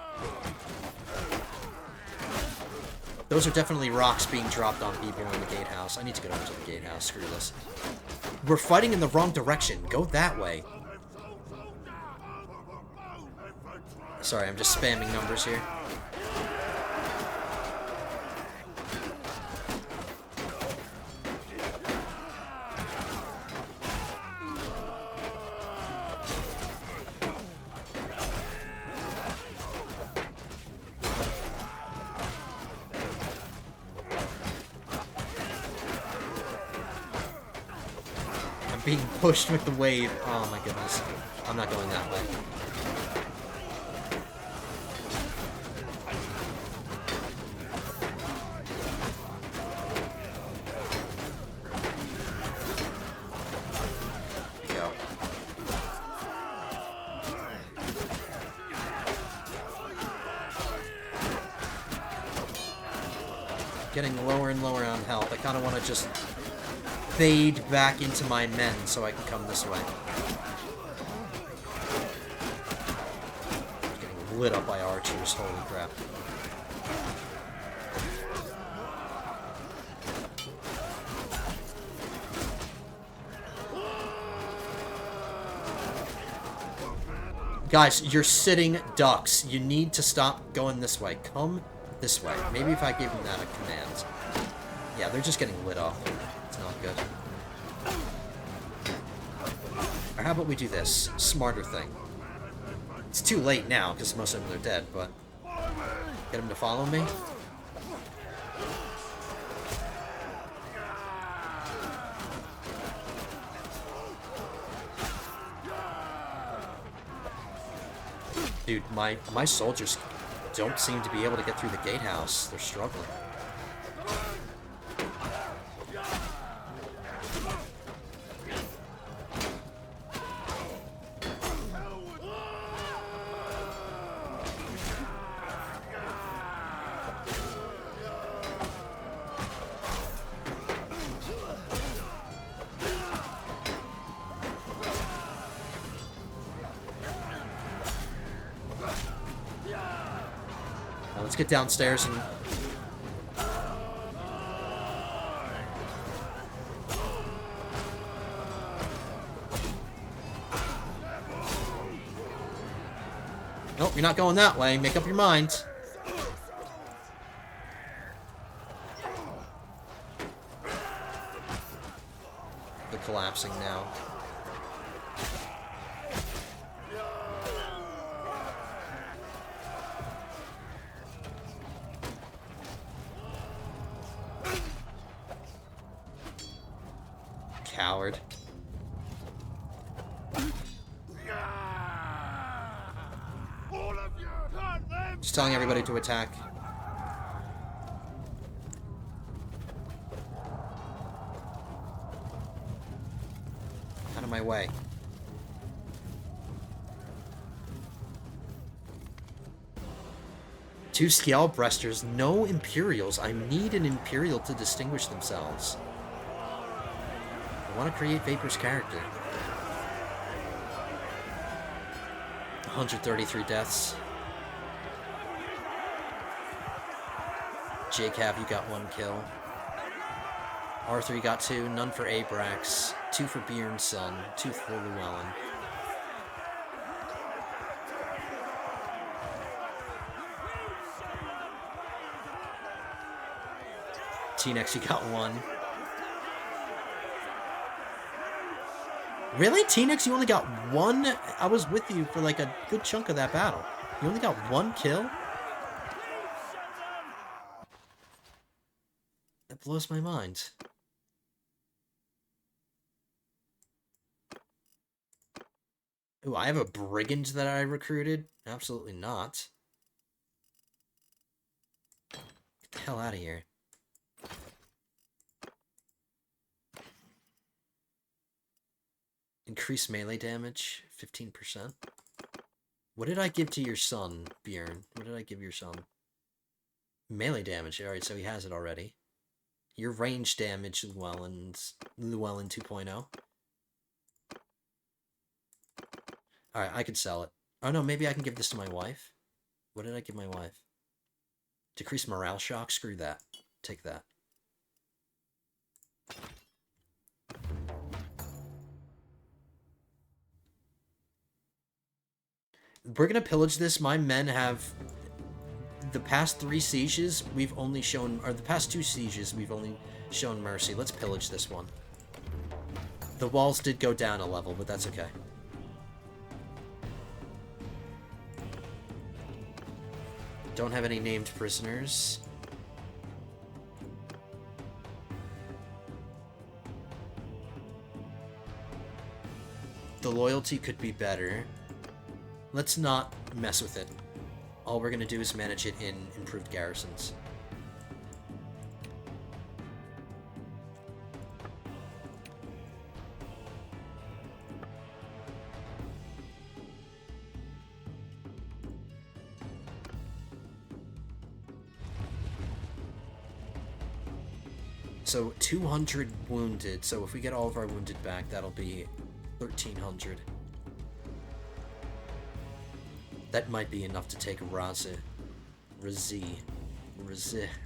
Those are definitely rocks being dropped on people in the gatehouse. I need to get over to the gatehouse. Screw this. We're fighting in the wrong direction. Go that way. Sorry, I'm just spamming numbers here. Being pushed with the wave. Oh my goodness. I'm not going that way. Go. Getting lower and lower on health. I kind of want to just fade back into my men so I can come this way. Getting lit up by archers, holy crap. Guys, you're sitting ducks. You need to stop going this way. Come this way. Maybe if I gave them that a command. Yeah, they're just getting lit up. It's not good. Or how about we do this? Smarter thing. It's too late now, because most of them are dead, but... Get them to follow me? Dude, my soldiers don't seem to be able to get through the gatehouse. They're struggling. Let's get downstairs and... Nope, you're not going that way. Make up your mind. They're collapsing now. Coward. Just telling everybody to attack. Out of my way. Two scale breasters, no Imperials. I need an Imperial to distinguish themselves. I want to create Vapor's character. 133 deaths. Jacob, you got 1 kill. Arthur, you got 2. None for Abrax. 2 for Bjorn's son, 2 for Llewellyn. T-Nex, you got 1. Really? T-Nex, you only got 1? I was with you for like a good chunk of that battle. You only got 1 kill? That blows my mind. Ooh, I have a brigand that I recruited? Absolutely not. Get the hell out of here. Increase melee damage, 15%. What did I give to your son, Bjorn? What did I give your son? Melee damage. Alright, so he has it already. Your range damage, Llewellyn 2.0. Alright, I could sell it. Oh no, maybe I can give this to my wife. What did I give my wife? Decrease morale shock? Screw that. Take that. We're gonna pillage this. My men have... The past 3 sieges, we've only shown... Or the past 2 sieges, we've only shown mercy. Let's pillage this one. The walls did go down a level, but that's okay. Don't have any named prisoners. The loyalty could be better. Let's not mess with it. All we're going to do is manage it in improved garrisons. So 200 wounded, so if we get all of our wounded back, that'll be 1,300. That might be enough to take Razi.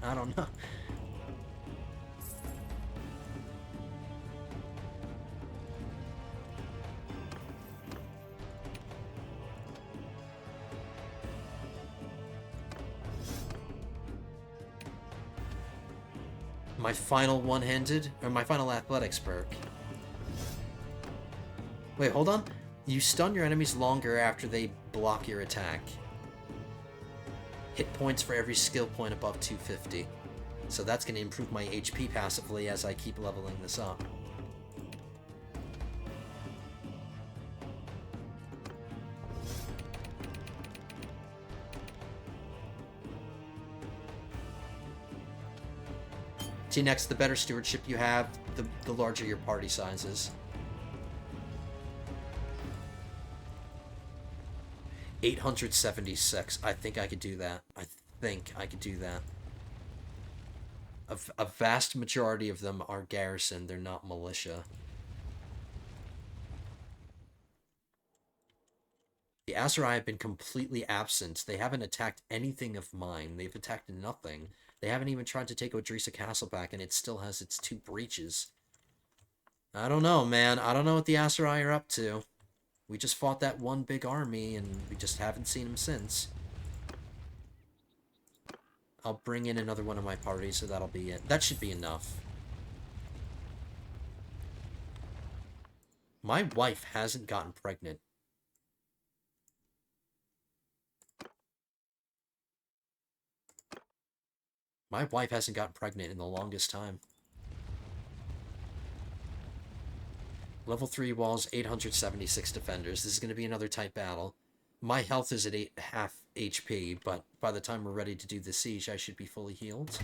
I don't know. My final one-handed, or my final athletics perk. Wait, hold on. You stun your enemies longer after they block your attack. Hit points for every skill point above 250. So that's going to improve my HP passively as I keep leveling this up. See, next, the better stewardship you have, the larger your party size is. 876. I think I could do that. A vast majority of them are garrison. They're not militia. The Aserai have been completely absent. They haven't attacked anything of mine. They've attacked nothing. They haven't even tried to take Odrisa Castle back, and it still has its 2 breaches. I don't know, man. I don't know what the Aserai are up to. We just fought that one big army, and we just haven't seen them since. I'll bring in another one of my parties, so that'll be it. That should be enough. My wife hasn't gotten pregnant. My wife hasn't gotten pregnant in the longest time. Level 3 walls, 876 defenders. This is going to be another tight battle. My health is at half HP, but by the time we're ready to do the siege, I should be fully healed.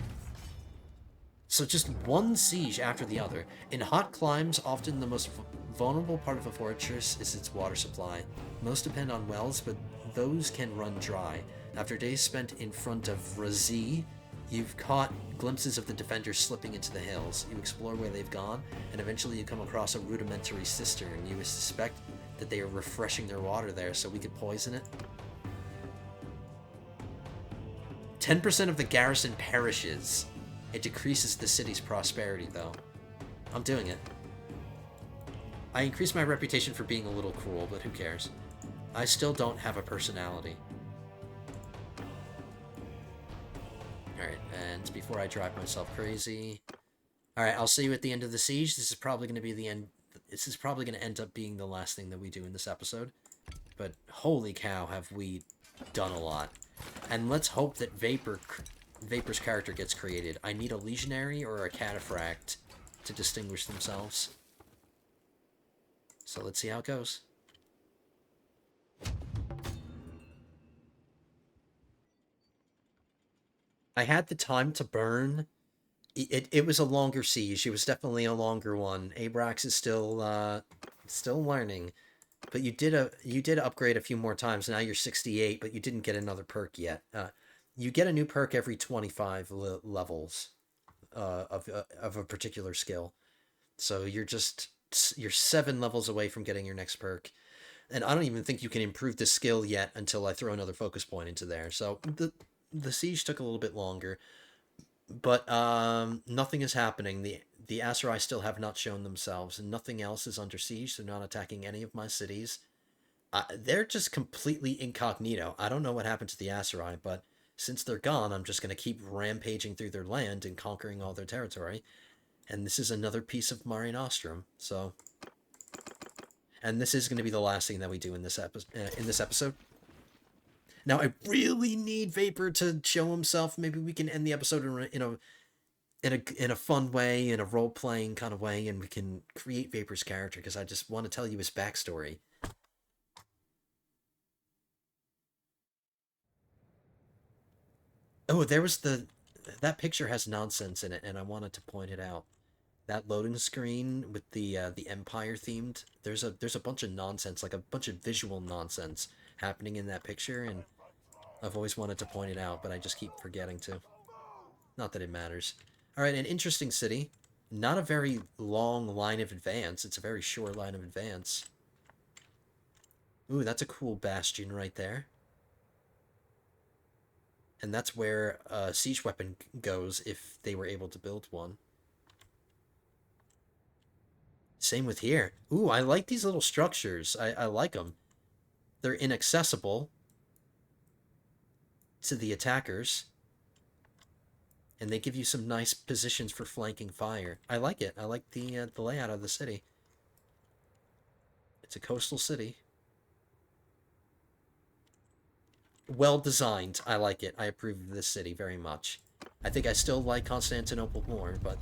So just one siege after the other. In hot climes, often the most vulnerable part of a fortress is its water supply. Most depend on wells, but those can run dry. After days spent in front of Razi, you've caught glimpses of the defenders slipping into the hills. You explore where they've gone, and eventually you come across a rudimentary cistern. You suspect that they are refreshing their water there, so we could poison it. 10% of the garrison perishes. It decreases the city's prosperity, though. I'm doing it. I increased my reputation for being a little cruel, but who cares? I still don't have a personality. Alright, and before I drive myself crazy... Alright, I'll see you at the end of the siege. This is probably going to be the end... This is probably going to end up being the last thing that we do in this episode. But holy cow, have we done a lot. And let's hope that Vapor's character gets created. I need a legionary or a cataphract to distinguish themselves. So let's see how it goes. I had the time to burn. It was a longer siege. It was definitely a longer one. Abrax is still learning. But you did upgrade a few more times. Now you're 68, but you didn't get another perk yet. You get a new perk every 25 levels of a particular skill. So you're 7 levels away from getting your next perk. And I don't even think you can improve the skill yet until I throw another focus point into there. So the siege took a little bit longer. But nothing is happening. The Aserai still have not shown themselves, and nothing else is under siege. They're not attacking any of my cities. They're just completely incognito. I don't know what happened to the Aserai, but since they're gone, I'm just going to keep rampaging through their land and conquering all their territory. And this is another piece of Mare Nostrum, so... And this is going to be the last thing that we do in this episode. Now, I really need Vapor to show himself. Maybe we can end the episode in a fun way, in a role-playing kind of way, and we can create Vapor's character, because I just want to tell you his backstory. Oh, that picture has nonsense in it, and I wanted to point it out. That loading screen with the Empire themed, there's a bunch of nonsense, like a bunch of visual nonsense happening in that picture, and I've always wanted to point it out, but I just keep forgetting to. Not that it matters. Alright, an interesting city. Not a very long line of advance. It's a very short line of advance. Ooh, that's a cool bastion right there. And that's where a siege weapon goes if they were able to build one. Same with here. Ooh, I like these little structures. I like them. They're inaccessible to the attackers. And they give you some nice positions for flanking fire. I like it. I like the layout of the city. It's a coastal city. Well designed. I like it. I approve of this city very much. I think I still like Constantinople more, but...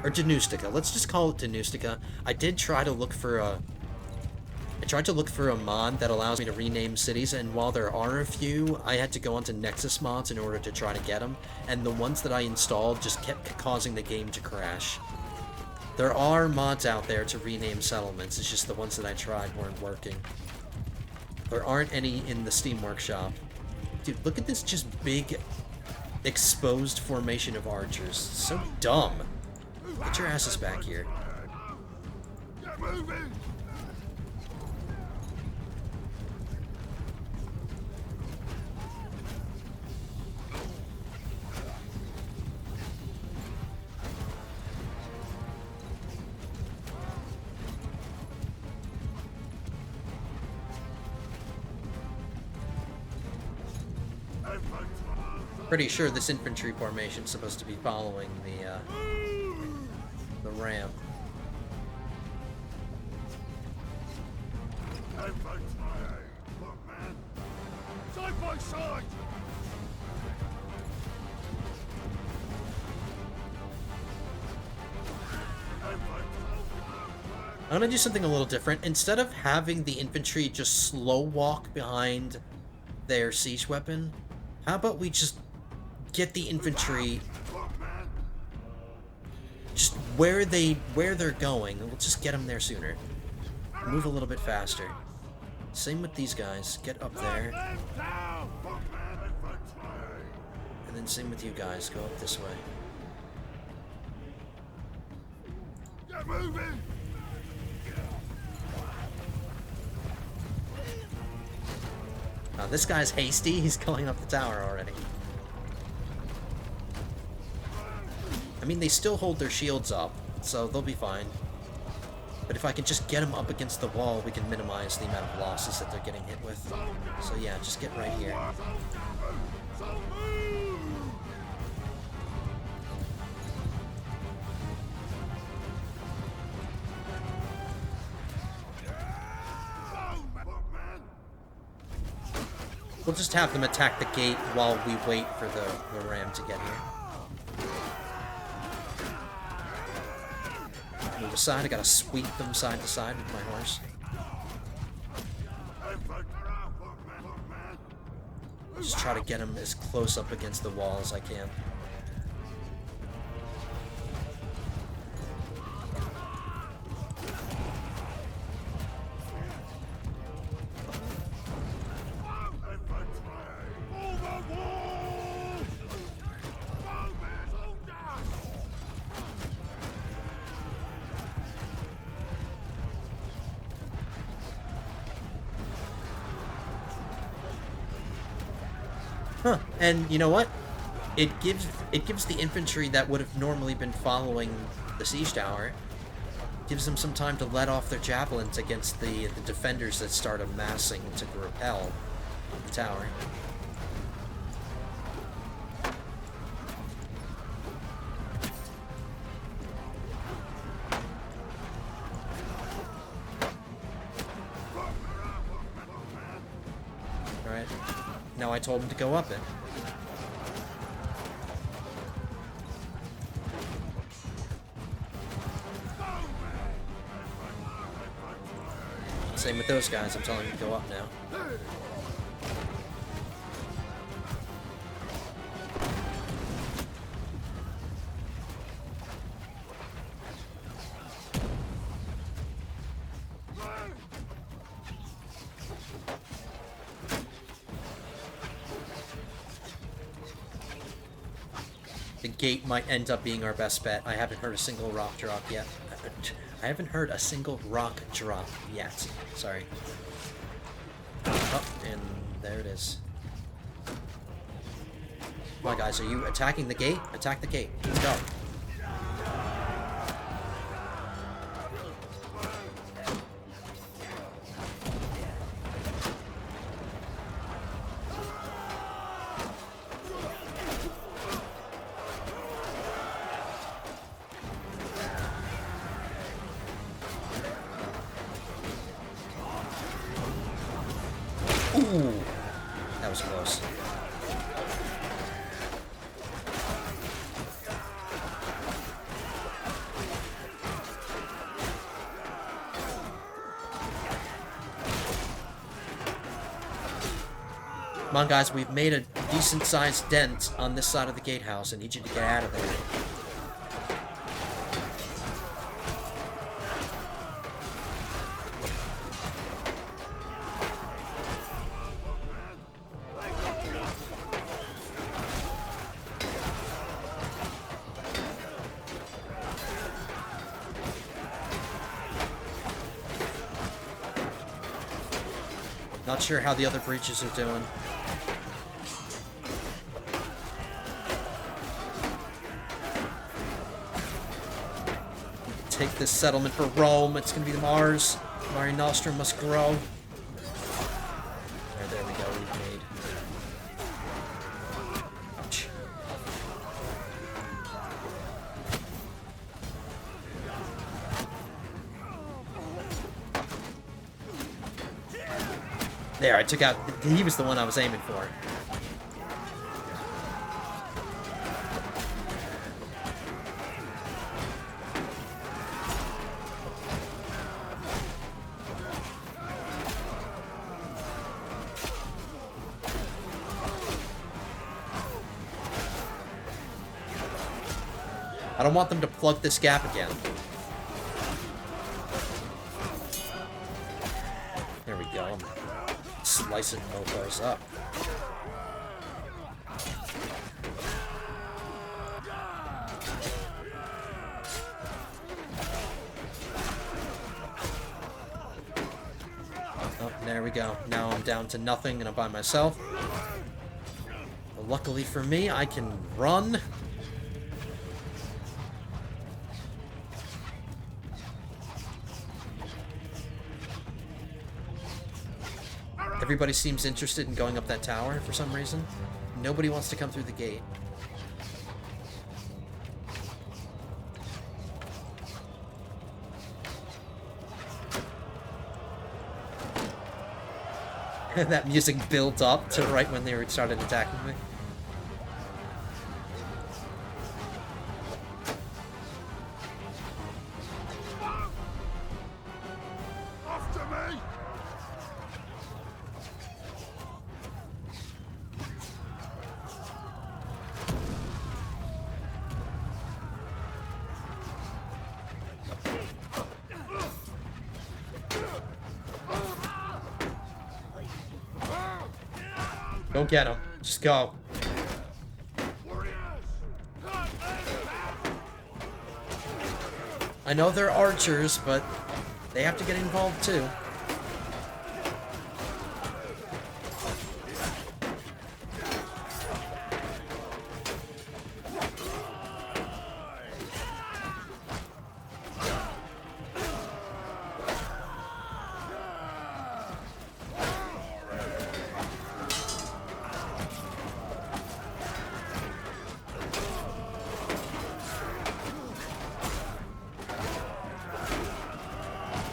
Or Danustica. Let's just call it Danustica. I did try to look for a... I tried to look for a mod that allows me to rename cities, and while there are a few, I had to go onto Nexus mods in order to try to get them, and the ones that I installed just kept causing the game to crash. There are mods out there to rename settlements, it's just the ones that I tried weren't working. There aren't any in the Steam Workshop. Dude, look at this just big, exposed formation of archers. So dumb. Get your asses back here. Get moving! Pretty sure this infantry formation is supposed to be following the ramp. Look, man. Side by side! I'm gonna do something a little different. Instead of having the infantry just slow walk behind their siege weapon, how about we just get the infantry just where they're going, and we'll just get them there sooner. Move a little bit faster. Same with these guys. Get up there. And then same with you guys. Go up this way. Get moving! this guy's hasty. He's going up the tower already. I mean, they still hold their shields up, so they'll be fine. But if I can just get them up against the wall, we can minimize the amount of losses that they're getting hit with. So yeah, just get right here. We'll just have them attack the gate while we wait for the ram to get here. Move aside, I gotta sweep them side to side with my horse. Just try to get them as close up against the wall as I can. Huh, and you know what? It gives the infantry that would have normally been following the siege tower, gives them some time to let off their javelins against the defenders that start amassing to repel the tower. Alright. Now I told him to go up it. Same with those guys, I'm telling them to go up now. The gate might end up being our best bet. I haven't heard a single rock drop yet. I haven't heard a single rock drop yet. Sorry. Oh, and there it is. Come on, guys. Are you attacking the gate? Attack the gate. Let's go. Ooh, that was close. Come on, guys, we've made a decent-sized dent on this side of the gatehouse. I need you to get out of there. Not sure how the other breaches are doing. Take this settlement for Rome. It's gonna be Mars. Mare Nostrum must grow. There we go. We've made. Ouch. There, I took out... He was the one I was aiming for. I don't want them to plug this gap again. There we go. I'm slicing mofos up. Oh, there we go. Now I'm down to nothing and I'm by myself. But luckily for me, I can run. Everybody seems interested in going up that tower for some reason. Nobody wants to come through the gate. That music built up to right when they started attacking me. After me! Don't get him. Just go. Warriors! I know they're archers, but they have to get involved too.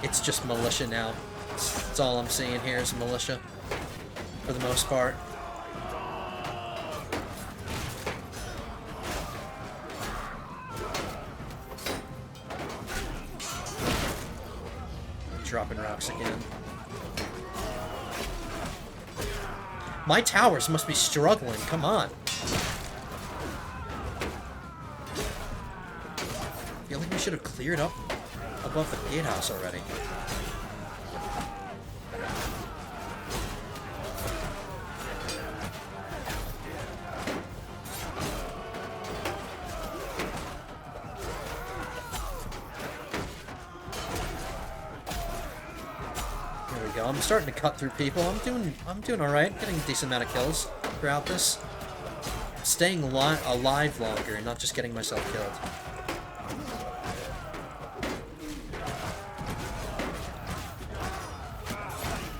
It's just militia now. That's all I'm seeing here is militia. For the most part. Dropping rocks again. My towers must be struggling. Come on. I feel like we should have cleared up above the gatehouse already. There we go. I'm starting to cut through people. I'm doing all right. Getting a decent amount of kills throughout this. Staying alive longer and not just getting myself killed.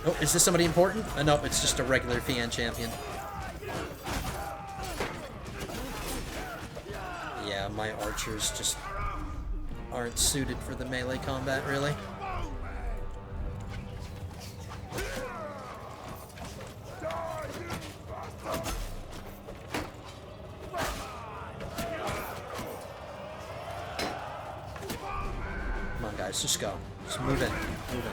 Oh, is this somebody important? Nope, it's just a regular Fian champion. Yeah, my archers just aren't suited for the melee combat, really. Come on, guys, just go. Just move in. Move in.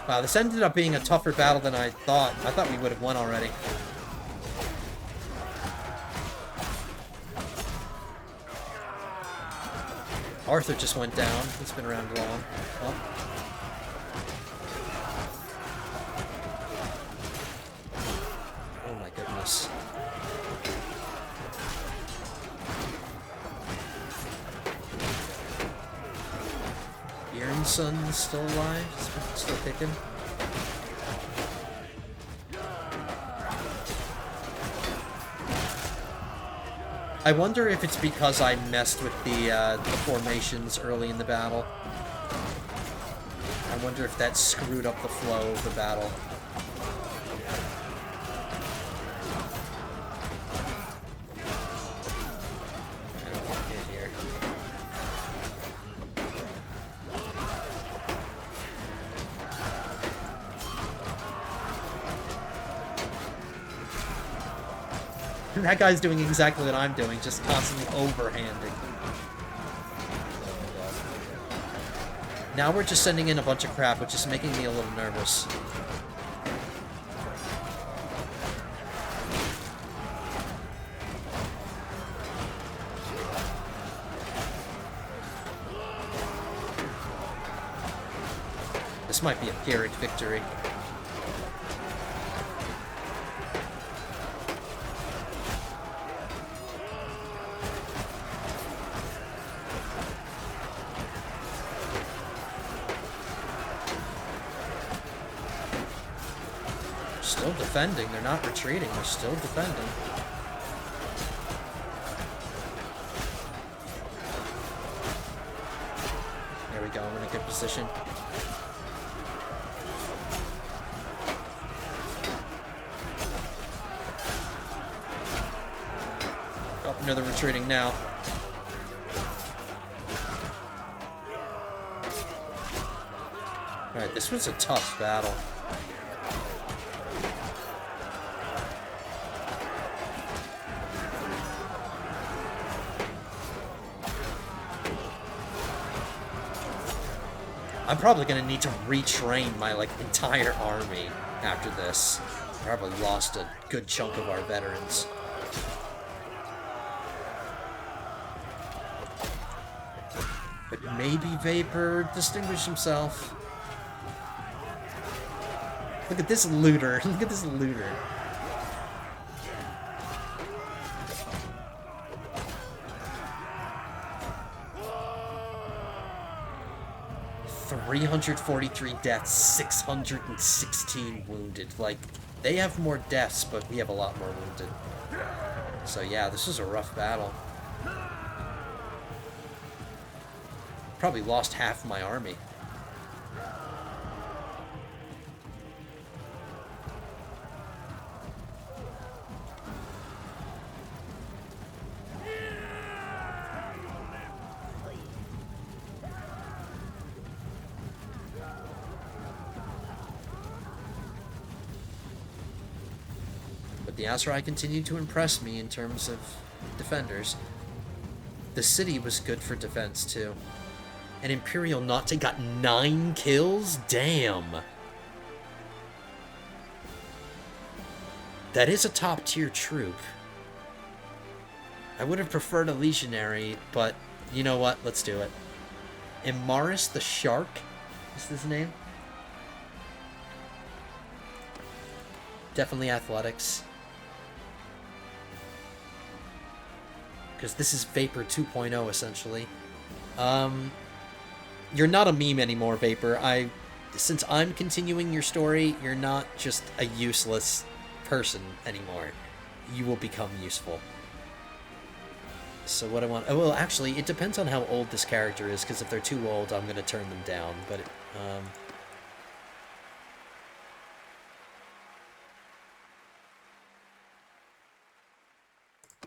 Wow, this ended up being a tougher battle than I thought. I thought we would have won already. Arthur just went down. He's been around long. Oh. Oh my goodness. Bjornson's still alive? He's still kicking? I wonder if it's because I messed with the formations early in the battle. I wonder if that screwed up the flow of the battle. I don't want to get here. That guy's doing exactly what I'm doing, just constantly overhanding. Now we're just sending in a bunch of crap, which is making me a little nervous. This might be a Pyrrhic victory. defending. They're not retreating. They're still defending. There we go. I'm in a good position. Oh, no, they're retreating now. Alright, this was a tough battle. I'm probably gonna need to retrain my, like, entire army after this. Probably lost a good chunk of our veterans. But maybe Vapor distinguished himself. Look at this looter. Look at this looter. $343 deaths, 616 wounded. Like, they have more deaths, but we have a lot more wounded. So yeah, this was a rough battle. Probably lost half my army. The Azrai continued to impress me in terms of defenders. The city was good for defense, too. And Imperial Nate got 9 kills? Damn! That is a top-tier troop. I would have preferred a Legionary, but you know what? Let's do it. Imaris the Shark? Is his name? Definitely athletics. Because this is Vapor 2.0, essentially. You're not a meme anymore, Vapor. Since I'm continuing your story, you're not just a useless person anymore. You will become useful. So what I want... Oh, well, actually, it depends on how old this character is, because if they're too old, I'm going to turn them down. But,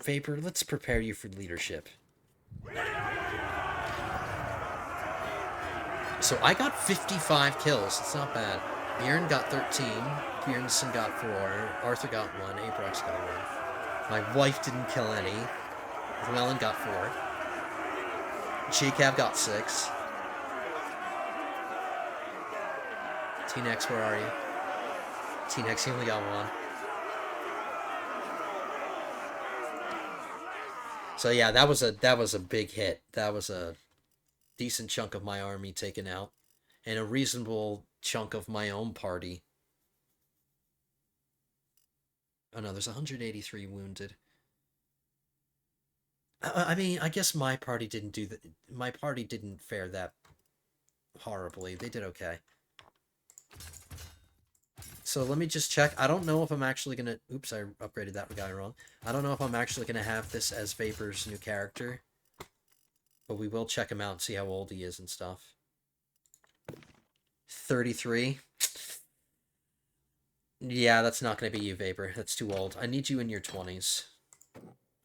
Vapor, let's prepare you for leadership. So I got 55 kills. It's not bad. Bjorn got 13. Bjornsson got 4. Arthur got 1. Abrax got 1. My wife didn't kill any. Llewellyn got 4. Jacob got 6. T-Nex, where are you? T-Nex, he only got 1. So yeah, that was a big hit. That was a decent chunk of my army taken out, and a reasonable chunk of my own party. Oh no, there's 183 wounded. I mean, I guess my party didn't do that. My party didn't fare that horribly. They did okay. So let me just check. I don't know if I'm actually gonna... Oops, I upgraded that guy wrong. I don't know if I'm actually gonna have this as Vapor's new character. But we will check him out and see how old he is and stuff. 33. Yeah, that's not gonna be you, Vapor. That's too old. I need you in your 20s.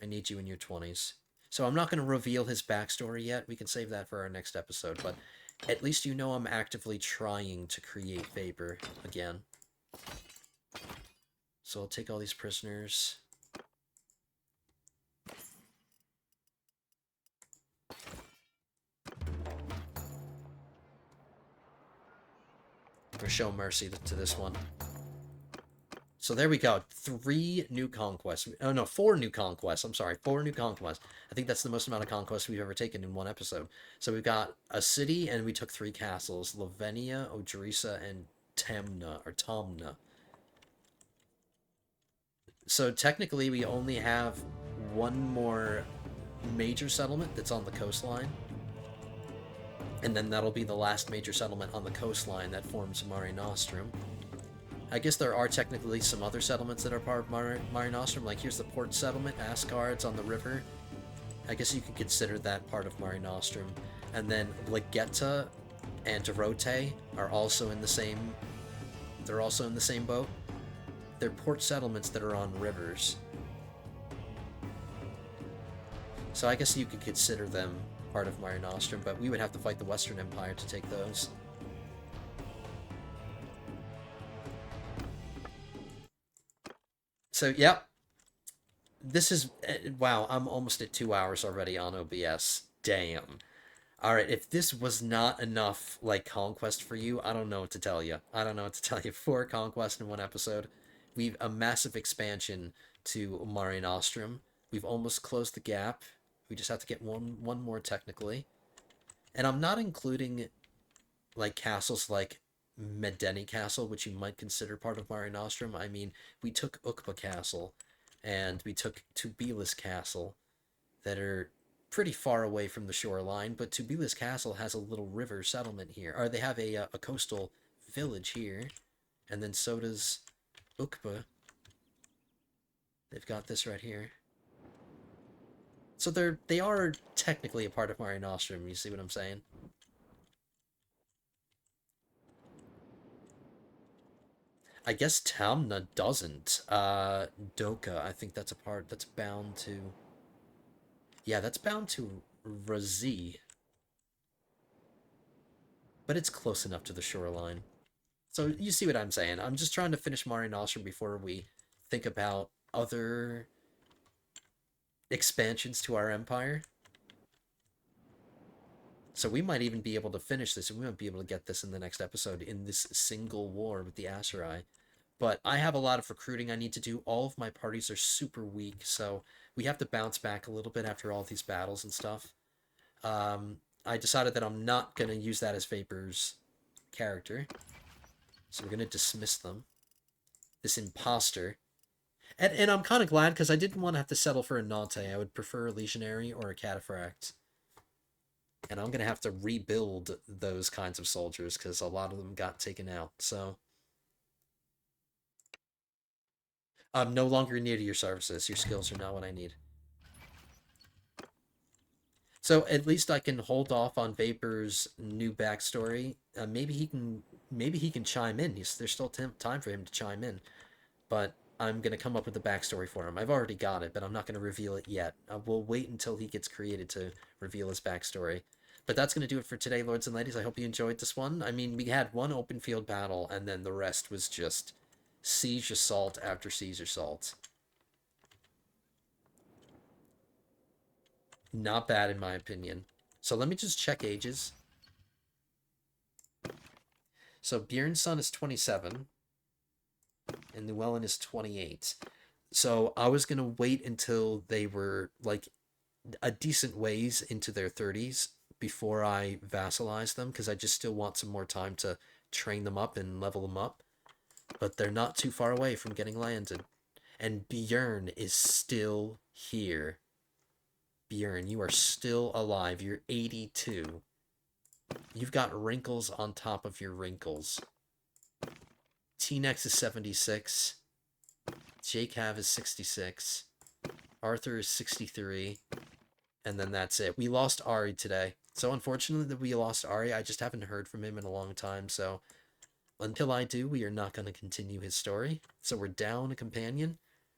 I need you in your 20s. So I'm not gonna reveal his backstory yet. We can save that for our next episode. But at least you know I'm actively trying to create Vapor again. So I'll take all these prisoners. Or show mercy to this one. So there we go. 3 new conquests. Oh no, 4 new conquests. I'm sorry, 4 new conquests. I think that's the most amount of conquests we've ever taken in one episode. So we've got a city, and we took 3 castles. Lavenia, Odrisa, and Tamna, or Tomna. So technically we only have 1 more major settlement that's on the coastline. And then that'll be the last major settlement on the coastline that forms Mare Nostrum. I guess there are technically some other settlements that are part of Mare Nostrum. Like, here's the port settlement, Asgard's on the river. I guess you could consider that part of Mare Nostrum. And then Legetta and Dorote are also in the same... They're also in the same boat. They're port settlements that are on rivers. So I guess you could consider them part of Mare Nostrum, but we would have to fight the Western Empire to take those. So, yeah. This is... Wow, I'm almost at 2 hours already on OBS. Damn. Alright, if this was not enough, like, conquest for you, I don't know what to tell you. I don't know what to tell you. 4 conquest in 1 episode. We've a massive expansion to Mare Nostrum. We've almost closed the gap. We just have to get one more technically. And I'm not including, like, castles like Medeni Castle, which you might consider part of Mare Nostrum. I mean, we took Ukba Castle, and we took Tubilis Castle, that are pretty far away from the shoreline, but Tubilis Castle has a little river settlement here. Or they have a coastal village here, and then so does Ukba. They've got this right here. So they are technically a part of Mare Nostrum, you see what I'm saying? I guess Tamna doesn't. Doka, I think that's a part that's bound to... Yeah, that's bound to Razi. But it's close enough to the shoreline. So you see what I'm saying. I'm just trying to finish Mare Nostrum before we think about other expansions to our empire. So we might even be able to finish this, and we might be able to get this in the next episode in this single war with the Aserai. But I have a lot of recruiting I need to do. All of my parties are super weak, so we have to bounce back a little bit after all these battles and stuff. I decided that I'm not going to use that as Vapor's character. So we're going to dismiss them. This imposter. And I'm kind of glad, because I didn't want to have to settle for a Nante. I would prefer a Legionary or a Cataphract. And I'm going to have to rebuild those kinds of soldiers, because a lot of them got taken out, so... I'm no longer needed your services. Your skills are not what I need. So at least I can hold off on Vapor's new backstory. Maybe he can chime in. There's still time for him to chime in. But I'm going to come up with a backstory for him. I've already got it, but I'm not going to reveal it yet. We'll wait until he gets created to reveal his backstory. But that's going to do it for today, lords and ladies. I hope you enjoyed this one. I mean, we had one open field battle, and then the rest was just... siege assault after siege assault. Not bad in my opinion. So let me just check ages. So Bjorn's son is 27. And Llewellyn is 28. So I was going to wait until they were like a decent ways into their 30s before I vassalize them, because I just still want some more time to train them up and level them up. But they're not too far away from getting landed. And Bjorn is still here. Bjorn, you are still alive. You're 82. You've got wrinkles on top of your wrinkles. T-Nex is 76. Jacav is 66. Arthur is 63. And then that's it. We lost Ari today. So unfortunately that we lost Ari. I just haven't heard from him in a long time, so... Until I do, we are not going to continue his story. So we're down a companion.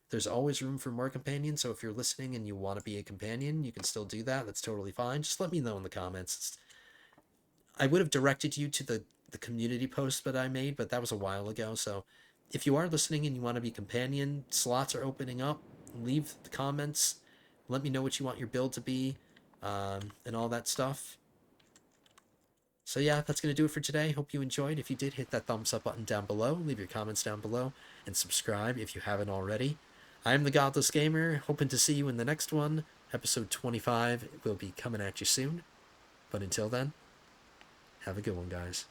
There's always room for more companions, so if you're listening and you want to be a companion, you can still do that. That's totally fine. Just let me know in the comments. I would have directed you to the community post that I made, but that was a while ago. So if you are listening and you want to be a companion, slots are opening up. Leave the comments. Let me know what you want your build to be, and all that stuff. So yeah, that's going to do it for today. Hope you enjoyed. If you did, hit that thumbs up button down below. Leave your comments down below. And subscribe if you haven't already. I'm the Godless Gamer. Hoping to see you in the next one. Episode 25 will be coming at you soon. But until then, have a good one, guys.